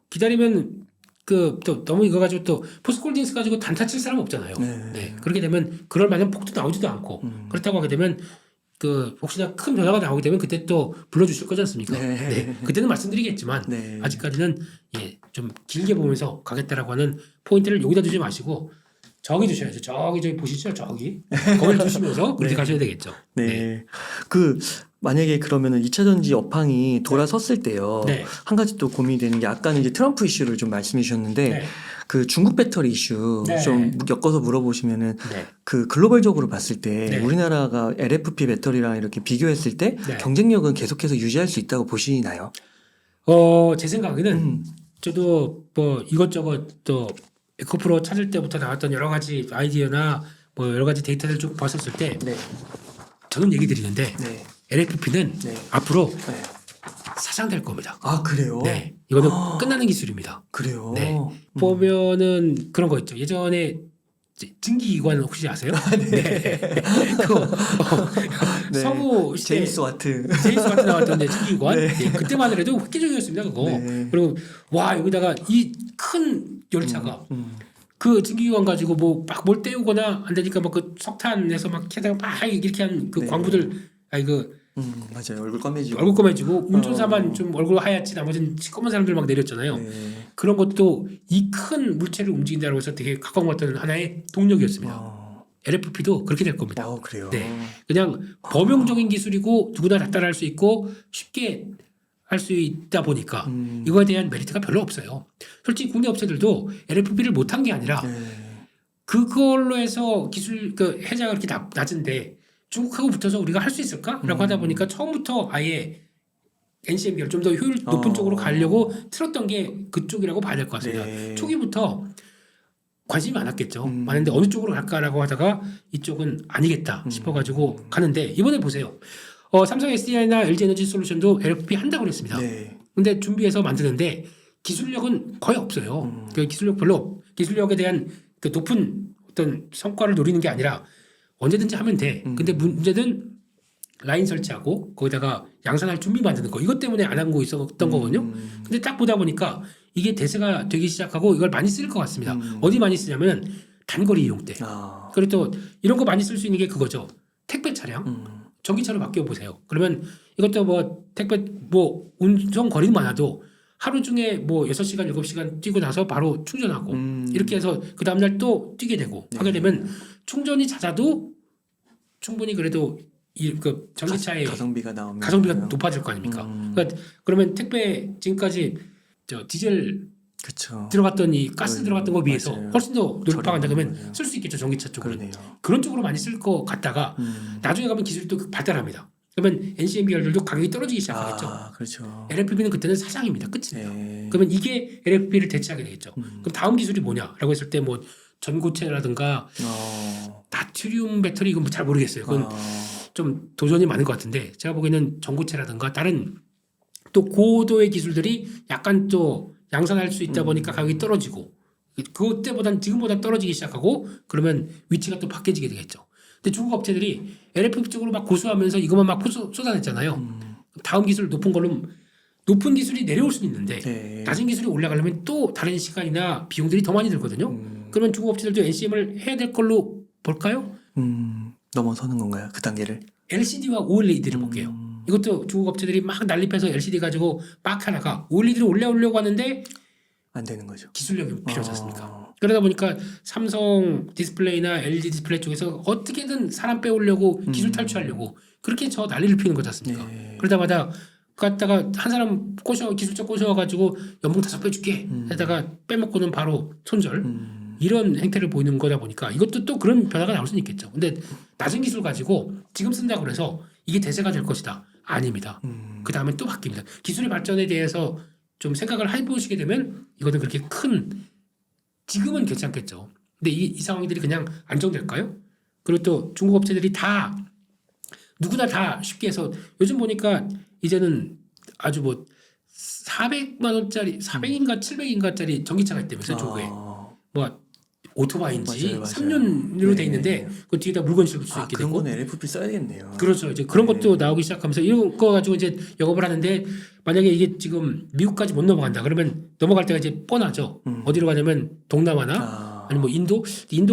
기다리면 또 너무 이거 가지고 또 포스코홀딩스 가지고 단타 칠 사람 없잖아요. 그렇게 되면 그럴 만한 폭도 나오지도 않고 그렇다고 하게 되면 혹시나 큰 변화가 나오게 되면 그때 또 불러주실 거지 않습니까? 그때는 말씀드리겠지만 아직까지는 좀 길게 보면서 가겠다라고 하는 포인트를 여기다 두지 마시고 저기 두셔야죠. 저기 보시죠. 거기를 두시면서 그렇게 가셔야 되겠죠. 만약에 그러면은 2차 전지 업황이 돌아섰을 때요. 한 가지 또 고민이 되는 게 아까는 이제 트럼프 이슈를 좀 말씀해 주셨는데 그 중국 배터리 이슈 좀 엮어서 물어보시면은 그 글로벌적으로 봤을 때 우리나라가 LFP 배터리랑 이렇게 비교했을 때 경쟁력은 계속해서 유지할 수 있다고 보시나요? 제 생각에는 저도 뭐 이것저것 또 에코프로 찾을 때부터 나왔던 여러 가지 아이디어나 뭐 여러 가지 데이터를 쭉 봤었을 때 저는 얘기 드리는데 LFP는 앞으로 사장될 겁니다. 그래요? 네. 이거는 끝나는 기술입니다. 그래요? 네. 보면은 그런 거 있죠. 예전에 증기기관 혹시 아세요? 서부 시대 제임스 와트 나왔던 증기기관 그때만 해도 획기적이었습니다. 그거. 그리고 여기다가 이 큰 열차가 그 증기기관 가지고 뭐 막 뭘 떼우거나 안 되니까 막 그 석탄에서 막 캐다가 막 이렇게 한 그 네. 광부들 맞아요. 얼굴 검해지고. 얼굴 검해지고 운전사만 좀 얼굴 하얗지 나머지는 시꺼먼 사람들 막 내렸잖아요. 네. 그런 것도 이 큰 물체를 움직인다고 해서 되게 가까웠던 하나의 동력이었습니다. LFP도 그렇게 될 겁니다. 그래요. 네, 그냥 범용적인 기술이고 누구나 다 따라할 수 있고 쉽게 할 수 있다 보니까 이거에 대한 메리트가 별로 없어요. 솔직히 국내 업체들도 LFP를 못한 게 아니라 그걸로 해서 기술 그 해자가 그렇게 낮은데 중국하고 붙어서 우리가 할 수 있을까라고 하다 보니까 처음부터 아예 NCM 계열 좀 더 효율 높은 쪽으로 가려고 틀었던 게 그쪽이라고 봐야 될 것 같습니다. 네. 초기부터 관심이 많았겠죠. 많은데 어느 쪽으로 갈까라고 하다가 이쪽은 아니겠다 싶어가지고 가는데 이번에 보세요. 삼성 SDI나 LG에너지솔루션도 LFP 한다고 그랬습니다. 네. 근데 준비해서 만드는데 기술력은 거의 없어요. 그 기술력 별로 기술력에 대한 그 높은 어떤 성과를 노리는 게 아니라 언제든지 하면 돼. 근데 문제는 라인 설치하고 거기다가 양산할 준비 만드는 거 이것 때문에 안 하고 있었던 거거든요. 근데 딱 보다 보니까 이게 대세가 되기 시작하고 이걸 많이 쓸 것 같습니다. 어디 많이 쓰냐면 단거리 이용 때. 그리고 또 이런 거 많이 쓸 수 있는 게 그거죠. 택배 차량. 전기차로 바뀌어 보세요. 그러면 이것도 뭐 택배 뭐 운송 거리는 많아도 하루 중에 뭐 6시간 7시간 뛰고 나서 바로 충전하고 이렇게 해서 그 다음날 또 뛰게 되고 하게 되면 충전이 잦아도 충분히 그래도 그 전기차의 가성비가 나오면 가성비가 높아질 거 아닙니까? 그러니까 그러면 택배 지금까지 저 디젤 그쵸. 들어갔던 이 가스 들어갔던 거 비해서 맞아요. 훨씬 더 높아간다 그러면 맞아요. 쓸 수 있겠죠. 전기차 쪽으로. 그러네요. 그런 쪽으로 많이 쓸 것 같다가 나중에 가면 기술이 또 발달합니다. 그러면 NCM 계열들도 가격이 떨어지기 시작하겠죠. 그렇죠. LFP는 그때는 사장입니다. 끝입니다. 네. 그러면 이게 LFP를 대체하게 되겠죠. 그럼 다음 기술이 뭐냐라고 했을 때 뭐 전고체라든가 나트륨 배터리 이건 잘 모르겠어요. 그건 좀 도전이 많은 것 같은데 제가 보기에는 전고체라든가 다른 또 고도의 기술들이 약간 또 양산할 수 있다 보니까 가격이 떨어지고 그때보단 지금보다 떨어지기 시작하고 그러면 위치가 또 바뀌어지게 되겠죠. 근데 중국 업체들이 LFP 쪽으로 막 고수하면서 이것만 막 쏟아냈잖아요. 다음 기술 높은 걸로 높은 기술이 내려올 수는 있는데 네. 낮은 기술이 올라가려면 또 다른 시간이나 비용들이 더 많이 들거든요. 그러면 중국 업체들도 NCM을 해야 될 걸로 볼까요? 넘어서는 건가요? 그 단계를? LCD와 OLED를 볼게요. 이것도 중국 업체들이 막 난립해서 LCD 가지고 막 하다가 OLED를 올려오려고 하는데 안 되는 거죠. 기술력이 필요하지 않습니까? 그러다 보니까 삼성 디스플레이나 LG 디스플레이 쪽에서 어떻게든 사람 빼오려고 기술 탈취하려고 그렇게 저 난리를 피우는 거지 않습니까? 네. 그러다마다 갔다가 한 사람 기술자 꼬셔가지고 연봉 5배 줄게 하다가 빼먹고는 바로 손절 이런 행태를 보이는 거다 보니까 이것도 또 그런 변화가 나올 수는 있겠죠. 근데 낮은 기술 가지고 지금 쓴다고 해서 이게 대세가 될 것이다. 아닙니다. 그 다음에 또 바뀝니다. 기술의 발전에 대해서 좀 생각을 해보시게 되면 이거는 그렇게 큰 지금은 괜찮겠죠. 근데 이 상황들이 그냥 안정될까요? 그리고 또 중국 업체들이 다 누구나 다 쉽게 해서 요즘 보니까 이제는 아주 뭐 400만 원짜리 400인가 700인가짜리 전기차가 있다면서요. 중국에 뭐 오토바이인지 맞아요. 3년으로 돼 있는데 그 뒤에다 물건 실을 수 있게 그런 되고 건 LFP 써야겠네요. 그렇죠. 이제 그런 것도 나오기 시작하면서 이런 거 가지고 이제 영업을 하는데 만약에 이게 지금 미국까지 못 넘어간다 그러면 넘어갈 때가 이제 뻔하죠. 어디로 가냐면 동남아나 아니면 뭐 인도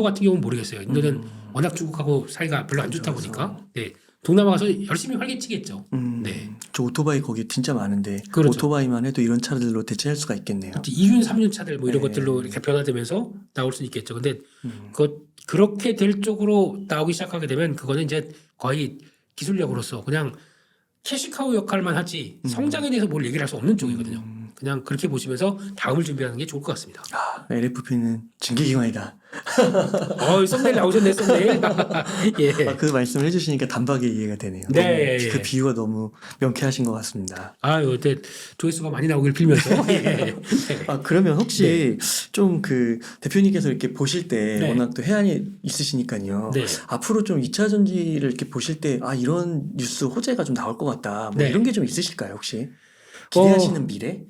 같은 경우는 모르겠어요. 인도는 워낙 중국하고 사이가 별로 안 좋다 보니까 네. 동남아 가서 열심히 활개치겠죠. 네. 저 오토바이 거기 진짜 많은데 그렇죠. 오토바이만 해도 이런 차들로 대체할 수가 있겠네요. 2륜, 3륜 차들 뭐 이런 네. 것들로 이렇게 변화되면서 나올 수 있겠죠. 근데 그렇게 될 쪽으로 나오기 시작하게 되면 그거는 이제 거의 기술력으로서 그냥 캐시카우 역할만 하지 성장에 대해서 뭘 얘기를 할 수 없는 쪽이거든요. 그냥 그렇게 보시면서 다음을 준비하는 게 좋을 것 같습니다. LFP는 증기기관이다. 썸네일 나오셨네, 썸네일. 예. 그 말씀을 해주시니까 단박에 이해가 되네요. 네. 그 비유가 너무 명쾌하신 것 같습니다. 그때 조회수가 많이 나오길 빌면서. 예. 그러면 혹시 좀 그 대표님께서 이렇게 보실 때 워낙 또 해안이 있으시니까요. 네. 앞으로 좀 2차 전지를 이렇게 보실 때 이런 뉴스 호재가 좀 나올 것 같다. 뭐 네. 이런 게 좀 있으실까요, 혹시? 기대하시는 미래?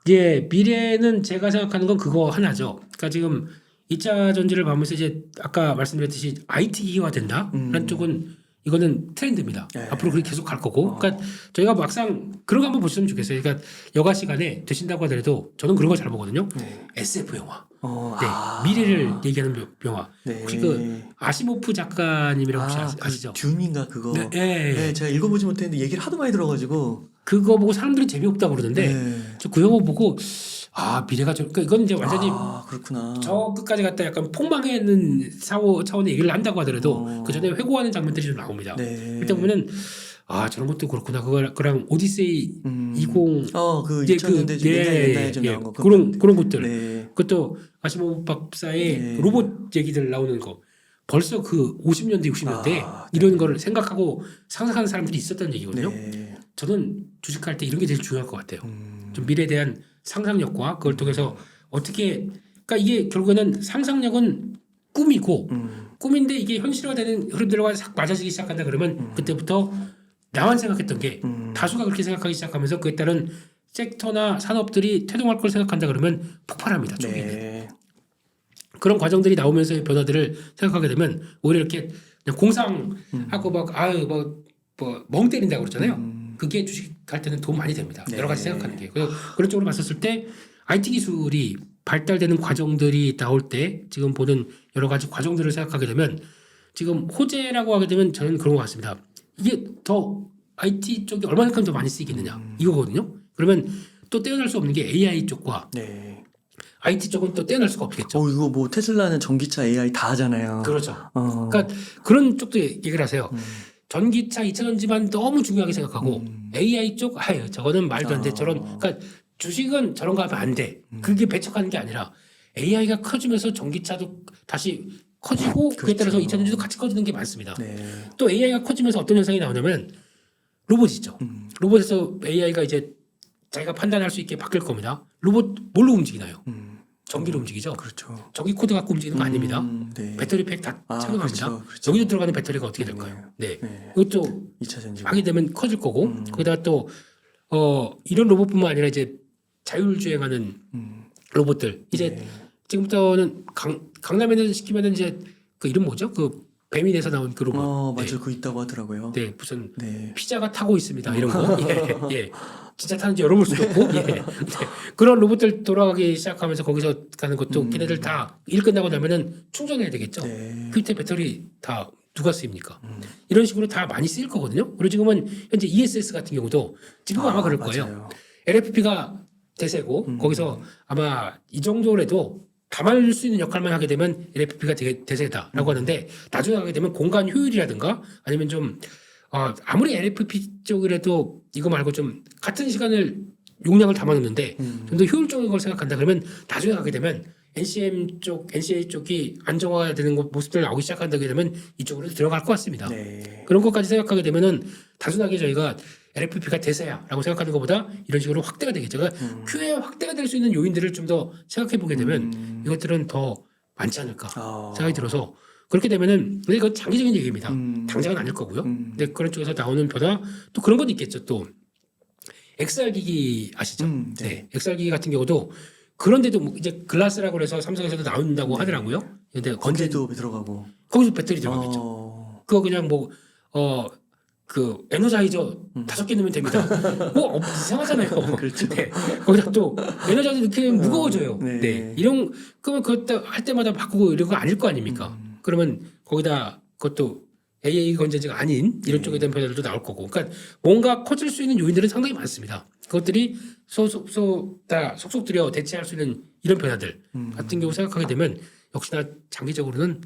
예, 미래는 제가 생각하는 건 그거 하나죠. 그러니까 지금 2차 전지를 보면서 이제 아까 말씀드렸듯이 IT 기기화 된다라는 쪽은 이거는 트렌드입니다. 네. 앞으로 그렇게 계속 갈 거고. 그러니까 저희가 막상 그런 거 한번 보셨으면 좋겠어요. 그러니까 여가 시간에 되신다고 하더라도 저는 그런 거 잘 보거든요. SF 영화. 네, 미래를 얘기하는 영화. 네. 혹시 그 아시모프 작가님이라고 혹시 아시죠? 듀인가 그거. 네, 네, 제가 읽어보지 못했는데 얘기를 하도 많이 들어가지고. 그거 보고 사람들이 재미없다고 그러는데 네. 저 그 영화 보고 그러니까 이건 이제 완전히 그렇구나. 저 끝까지 갔다 약간 폭망하는 차원의 얘기를 한다고 하더라도 그 전에 회고하는 장면들이 좀 나옵니다. 네. 그때 보면은 저런 것도 그렇구나. 그거랑 오디세이 20 그 2000년대 좀 옛날에 좀 나온 거 그런 것들. 네. 그것도 아시모 박사의 네. 로봇 얘기들 나오는 거. 벌써 그 50년대 60년대 이런 거를 생각하고 상상하는 사람들이 있었다는 얘기거든요. 네. 저는 주식할 때 이런 게 제일 중요할 것 같아요. 좀 미래에 대한 상상력과 그걸 통해서 어떻게 그러니까 이게 결국에는 상상력은 꿈이고 꿈인데 이게 현실화되는 흐름들과 싹 맞아지기 시작한다 그러면 그때부터 나만 생각했던 게 다수가 그렇게 생각하기 시작하면서 그에 따른 섹터나 산업들이 퇴동할 걸 생각한다 그러면 폭발합니다. 초기에는. 네. 그런 과정들이 나오면서의 변화들을 생각하게 되면 오히려 이렇게 그냥 공상하고 멍 때린다고 그러잖아요. 그게 주식할 때는 도움 많이 됩니다. 네. 여러 가지 생각하는 게. 그래서 그런 쪽으로 봤었을 때 IT 기술이 발달되는 과정들이 나올 때 지금 보는 여러 가지 과정들을 생각하게 되면 지금 호재라고 하게 되면 저는 그런 것 같습니다. 이게 더 IT 쪽이 얼마만큼 더 많이 쓰이겠느냐 이거거든요. 그러면 또 떼어낼 수 없는 게 AI 쪽과 네. IT 쪽은 또 떼어낼 수가 없겠죠. 이거 뭐 테슬라는 전기차 AI 다 하잖아요. 그렇죠. 그러니까 그런 쪽도 얘기를 하세요. 전기차 2차 전지만 너무 중요하게 생각하고 AI 쪽 저거는 말도 안 돼. 그러니까 주식은 저런 거 하면 안 돼. 그게 배척하는 게 아니라 AI가 커지면서 전기차도 다시 커지고 그에 따라서 2차 전지도 같이 커지는 게 많습니다. 네. 또 AI가 커지면서 어떤 현상이 나오냐면 로봇이죠. 로봇에서 AI가 이제 자기가 판단할 수 있게 바뀔 겁니다. 로봇 뭘로 움직이나요? 전기로 움직이죠. 그렇죠. 전기 코드 갖고 움직이는 거 아닙니다. 네. 배터리 팩 다 착용합니다. 그렇죠. 여기도 들어가는 배터리가 어떻게 될까요? 네. 네. 이것도 2차 전지. 하게 되면 커질 거고 거기다가 또 이런 로봇뿐만 아니라 이제 자율주행하는 로봇들 이제 네. 지금부터는 강남에는 시키면은 이제 그 이름 뭐죠? 그 배민에서 나온 그 로봇. 맞아요. 그거 있다고 하더라고요. 네, 무슨 네. 피자가 타고 있습니다. 이런 거. 예. 진짜 타는지 열어볼 수도 없고. 예. 네. 그런 로봇들 돌아가기 시작하면서 거기서 가는 것도 걔네들 다 일 끝나고 나면은 충전해야 되겠죠. 네. 그 밑에 배터리 다 누가 쓰입니까? 이런 식으로 다 많이 쓰일 거거든요. 그리고 지금은 현재 ESS 같은 경우도 지금은 아마 그럴 거예요. 맞아요. LFP가 대세고 거기서 아마 이 정도라도 담을 수 있는 역할만 하게 되면 LFP가 되게 대세다라고 하는데 나중에 하게 되면 공간 효율이라든가 아니면 좀 아무리 LFP 쪽이라도 이거 말고 좀 같은 시간을 용량을 담아놓는데 좀 더 효율적인 걸 생각한다 그러면 나중에 가게 되면 NCA 쪽이 안정화되는 모습들 나오기 시작한다 그러면 이쪽으로 들어갈 것 같습니다. 네. 그런 것까지 생각하게 되면은 단순하게 저희가 LFP가 대세야라고 생각하는 것보다 이런 식으로 확대가 되겠죠. 그러니까 QA 확대가 될 수 있는 요인들을 좀 더 생각해 보게 되면 이것들은 더 많지 않을까 생각이 들어서 그렇게 되면은 근데 이건 장기적인 얘기입니다. 당장은 아닐 거고요. 근데 그런 쪽에서 나오는 변화 또 그런 것도 있겠죠. 또 XR 기기 아시죠? 네. XR 기기 같은 경우도 그런데도 뭐 이제 글라스라고 해서 삼성에서도 나온다고 하더라고요. 근데 건재도 들어가고 거기서 배터리 들어가겠죠. 그거 그냥 그 에너자이저 5개 넣으면 됩니다. 뭐 이상하잖아요. 그렇죠. 네. 거기다 또 에너자이저 넣기면 무거워져요. 네. 네. 그러면 그것도 할 때마다 바꾸고 이런 거 아닐 거 아닙니까? 그러면 거기다 그것도 AA 건전지가 아닌 이런 쪽에 대한 변화들도 나올 거고. 그러니까 뭔가 커질 수 있는 요인들은 상당히 많습니다. 그것들이 다 속속 들여 대체할 수 있는 이런 변화들 같은 경우 생각하게 되면 역시나 장기적으로는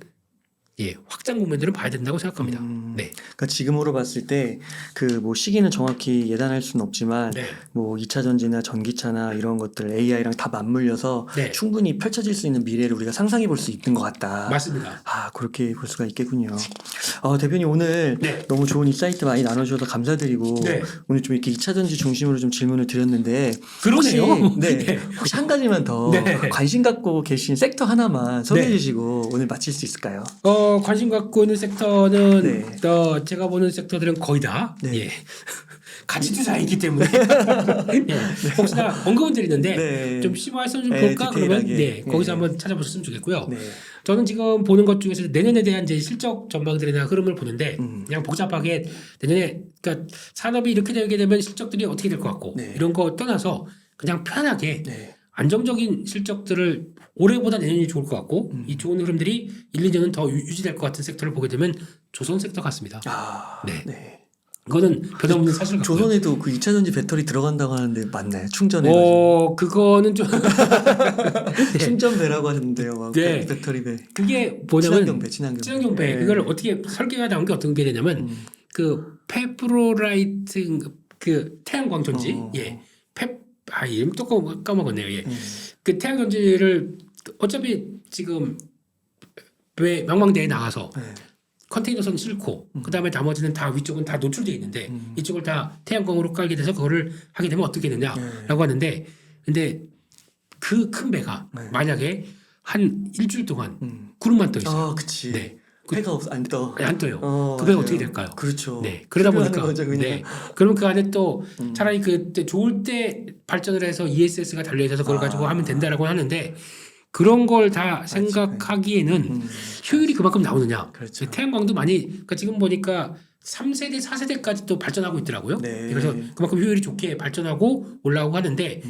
확장 국면들은 봐야 된다고 생각합니다. 네. 그러니까 지금으로 봤을 때 그 뭐 시기는 정확히 예단할 수는 없지만 네. 뭐 2차 전지나 전기차나 이런 것들 AI랑 다 맞물려서 네. 충분히 펼쳐질 수 있는 미래를 우리가 상상해 볼 수 있는 것 같다. 맞습니다. 그렇게 볼 수가 있겠군요. 대표님 오늘 네. 너무 좋은 인사이트 많이 나눠주셔서 감사드리고 네. 오늘 좀 이렇게 2차 전지 중심으로 좀 질문을 드렸는데 그러네요. 혹시 한 가지만 더 네. 관심 갖고 계신 섹터 하나만 소개해 네. 주시고 오늘 마칠 수 있을까요? 관심 갖고 있는 섹터는 네. 제가 보는 섹터들은 거의 다 네. 가치 투자이기 때문에 네, 혹시나 언급은 드리는데 네. 좀 심화해서 좀 볼까 그러면 디테일하게. 거기서 한번 찾아보셨으면 좋겠고요. 네. 저는 지금 보는 것 중에서 내년에 대한 이제 실적 전망들이나 흐름을 보는데 그냥 복잡하게 내년에 그러니까 산업이 이렇게 되게 되면 실적들이 어떻게 될 것 같고 네. 이런 거 떠나서 그냥 편하게 네. 안정적인 실적들을 올해보다 내년이 좋을 것 같고 이 좋은 흐름들이 1, 2년은 더 유지될 것 같은 섹터를 보게 되면 조선 섹터 같습니다. 네. 네. 그거는 변함없는 사실 같고요. 조선에도 그 2차 전지 배터리 들어간다고 하는데 맞나요? 충전해가지고. 그거는 좀 충전배라고 하는데요. 막 네. 배터리 배. 그게 뭐냐면 친환경 배. 그걸 어떻게 설계가 나온 게 어떤 게 되냐면 그 페브로라이트 그 태양광 전지 이름 또 까먹었네요. 그 태양 전지를 어차피 지금 왜 망망대에 나가서 컨테이너선 싣고 그다음에 나머지는 다 위쪽은 다 노출되어 있는데 이쪽을 다 태양광으로 깔게 돼서 그거를 하게 되면 어떻게 되냐라고 하는데 근데 그 큰 배가 만약에 한 일주일 동안 구름만 떠 있어요. 그치. 네. 배가 안 떠. 안 떠요. 그 배가 어떻게 될까요? 그렇죠. 네. 그러다 보니까 거죠, 그러면 그 안에 또 차라리 그때 좋을 때 발전을 해서 ESS가 달려 있어서 그걸 가지고 하면 된다라고 하는데 그런 걸 다 생각하기에는 효율이 그만큼 나오느냐. 그렇죠. 태양광도 많이 그러니까 지금 보니까 3세대, 4세대까지 또 발전하고 있더라고요. 네. 그래서 그만큼 효율이 좋게 발전하고 올라오고 하는데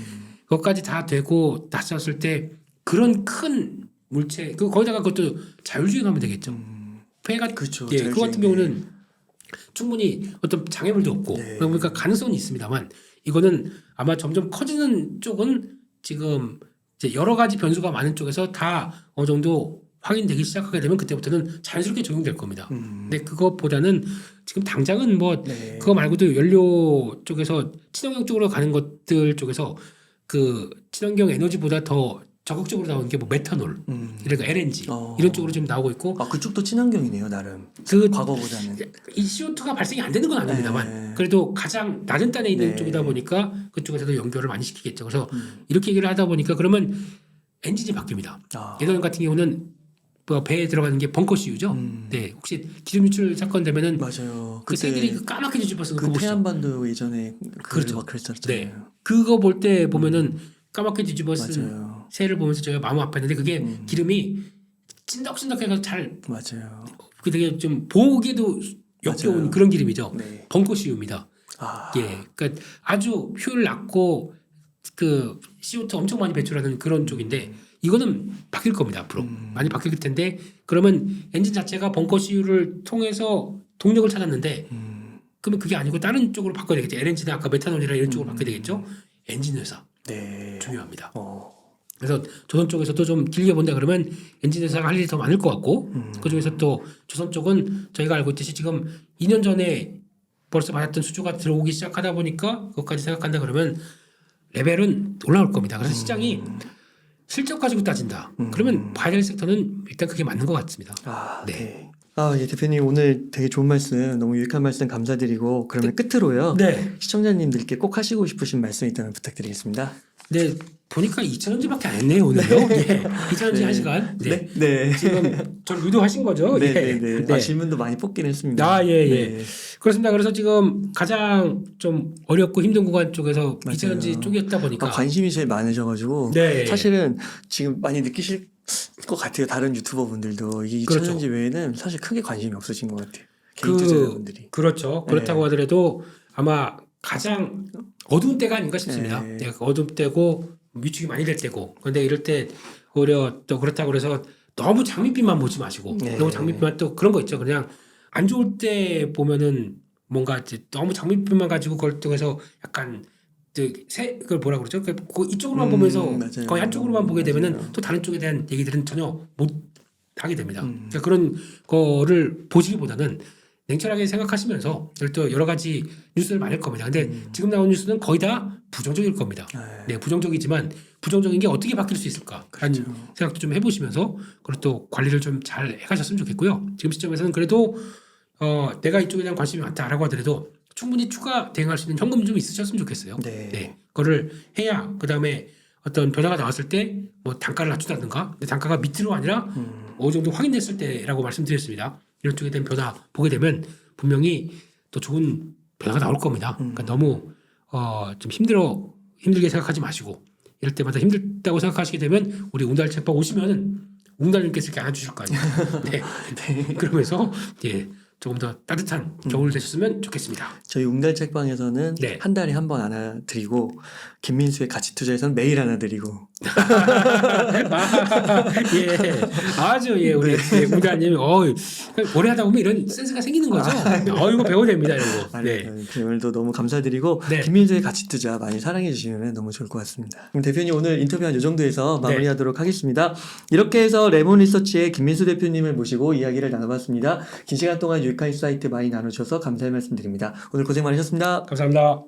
그것까지 다 되고 났었을 때 그런 큰 물체 거기다가 그것도 자율주행하면 되겠죠. 폐가 그렇죠. 그 같은 경우는 충분히 어떤 장애물도 없고 그러니까 가능성이 있습니다만 이거는 아마 점점 커지는 쪽은 지금 이제 여러 가지 변수가 많은 쪽에서 다 어느 정도 확인되기 시작하게 되면 그때부터는 자연스럽게 적용될 겁니다. 근데 그것보다는 지금 당장은 뭐 그거 말고도 연료 쪽에서 친환경 쪽으로 가는 것들 쪽에서 그 친환경 에너지보다 더 적극적으로 나오는 게 뭐 메탄올, 그러니까 LNG 이런 쪽으로 좀 나오고 있고. 그쪽도 친환경이네요, 나름. 과거보다는. 이 CO2가 발생이 안 되는 건 아닙니다만 그래도 가장 낮은 단에 있는 쪽이다 보니까 그쪽에서도 연결을 많이 시키겠죠. 그래서 이렇게 얘기를 하다 보니까 그러면 엔진이 바뀝니다. 예전 같은 경우는 뭐 배에 들어가는 게 벙커 CU죠. 네, 혹시 기름 유출 사건 되면은 맞아요. 그 새들이 까맣게 뒤집어서 그 태안반도 예전에 그렇죠. 막 그랬었잖아요. 네, 그거 볼 때 보면은 까맣게 뒤집어 쓴 새를 보면서 제가 마음 아팠는데 그게 기름이 찐덕찐덕해서 잘 맞아요. 그 되게 좀 보기에도 역겨운 그런 기름이죠. 벙커 CU입니다. 그러니까 아주 효율 낮고 그 CO2 엄청 많이 배출하는 그런 쪽인데 이거는 바뀔 겁니다. 앞으로 많이 바뀔 텐데 그러면 엔진 자체가 벙커 CU를 통해서 동력을 찾았는데 그러면 그게 아니고 다른 쪽으로 바꿔야 되겠죠. LNG나 아까 메탄올이나 이런 쪽으로 바꿔야 되겠죠. 엔진 회사 중요합니다. 그래서 조선 쪽에서도 좀 길게 본다 그러면 엔진 회사가 할 일이 더 많을 것 같고 그중에서 또 조선 쪽은 저희가 알고 있듯이 지금 2년 전에 벌써 받았던 수주가 들어오기 시작하다 보니까 그것까지 생각한다 그러면 레벨은 올라올 겁니다. 그래서 시장이 실적 가지고 따진다. 그러면 봐야 될 섹터는 일단 그게 맞는 것 같습니다. 대표님 오늘 되게 좋은 말씀, 너무 유익한 말씀 감사드리고 그러면 끝으로요. 시청자님들께 꼭 하시고 싶으신 말씀 있다면 부탁드리겠습니다. 네, 보니까 2,000원지밖에 안 했네요 오늘요. 2,000원지 1시간. 지금 전 유도하신 거죠? 질문도 많이 뽑긴 했습니다. 그렇습니다. 그래서 지금 가장 좀 어렵고 힘든 구간 쪽에서 2,000원지 쪽이었다 보니까 관심이 제일 많으셔가지고 사실은 지금 많이 느끼실 것 같아요. 다른 유튜버 분들도 이 2,000원지 외에는 사실 크게 관심이 없으신 것 같아요. 개인 투자자분들이. 그렇죠. 그렇다고 하더라도 아마 가장 어두운 때가 아닌가 싶습니다. 어두운 때고 위축이 많이 될 때고. 그런데 이럴 때 오히려 또 그렇다고 그래서 너무 장밋빛만 보지 마시고 너무 장밋빛만 또 그런 거 있죠. 그냥 안 좋을 때 보면은 뭔가 이제 너무 장밋빛만 가지고 그걸 통해서 약간 그걸 뭐라 그러죠? 이쪽으로만 보면서 거의 한쪽으로만 보게 되면은 또 다른 쪽에 대한 얘기들은 전혀 못 하게 됩니다. 그러니까 그런 거를 보시기보다는 냉철하게 생각하시면서 또 여러 가지 뉴스를 많을 겁니다. 근데 지금 나온 뉴스는 거의 다 부정적일 겁니다. 부정적이지만 부정적인 게 어떻게 바뀔 수 있을까 하는 생각도 좀 해보시면서 그리고 또 관리를 좀 잘 해가셨으면 좋겠고요. 지금 시점에서는 그래도 내가 이쪽에 대한 관심이 많다라고 하더라도 충분히 추가 대응할 수 있는 현금이 좀 있으셨으면 좋겠어요. 그거를 해야 그 다음에 어떤 변화가 나왔을 때 뭐 단가를 낮추다든가 단가가 밑으로 아니라 어느 정도 확인됐을 때라고 말씀드렸습니다. 이런 쪽에 대한 변화 보게 되면 분명히 또 좋은 변화가 나올 겁니다. 그러니까 너무 좀 힘들게 생각하지 마시고 이럴 때마다 힘들다고 생각하시게 되면 우리 웅달 책방 오시면은 웅달님께서 이렇게 안아주실 거 아니에요. 네. 네. 그러면서 조금 더 따뜻한 겨울 되셨으면 좋겠습니다. 저희 웅달 책방에서는 네. 한 달에 한 번 안아드리고 김민수의 가치 투자에서는 매일 안아드리고 예, 아주 우리 웅달님 오래 하다 보면 이런 센스가 생기는 거죠. 이거 배워야 됩니다 이런 거. 네. 오늘도 너무 감사드리고 네. 김민수의 가치 투자 많이 사랑해 주시면 너무 좋을 것 같습니다. 그럼 대표님 오늘 인터뷰 한 이 정도에서 마무리하도록 하겠습니다. 이렇게 해서 레몬 리서치의 김민수 대표님을 모시고 이야기를 나눠봤습니다. 긴 시간 동안 유익한 인사이트 많이 나누셔서 감사의 말씀드립니다. 오늘 고생 많으셨습니다. 감사합니다.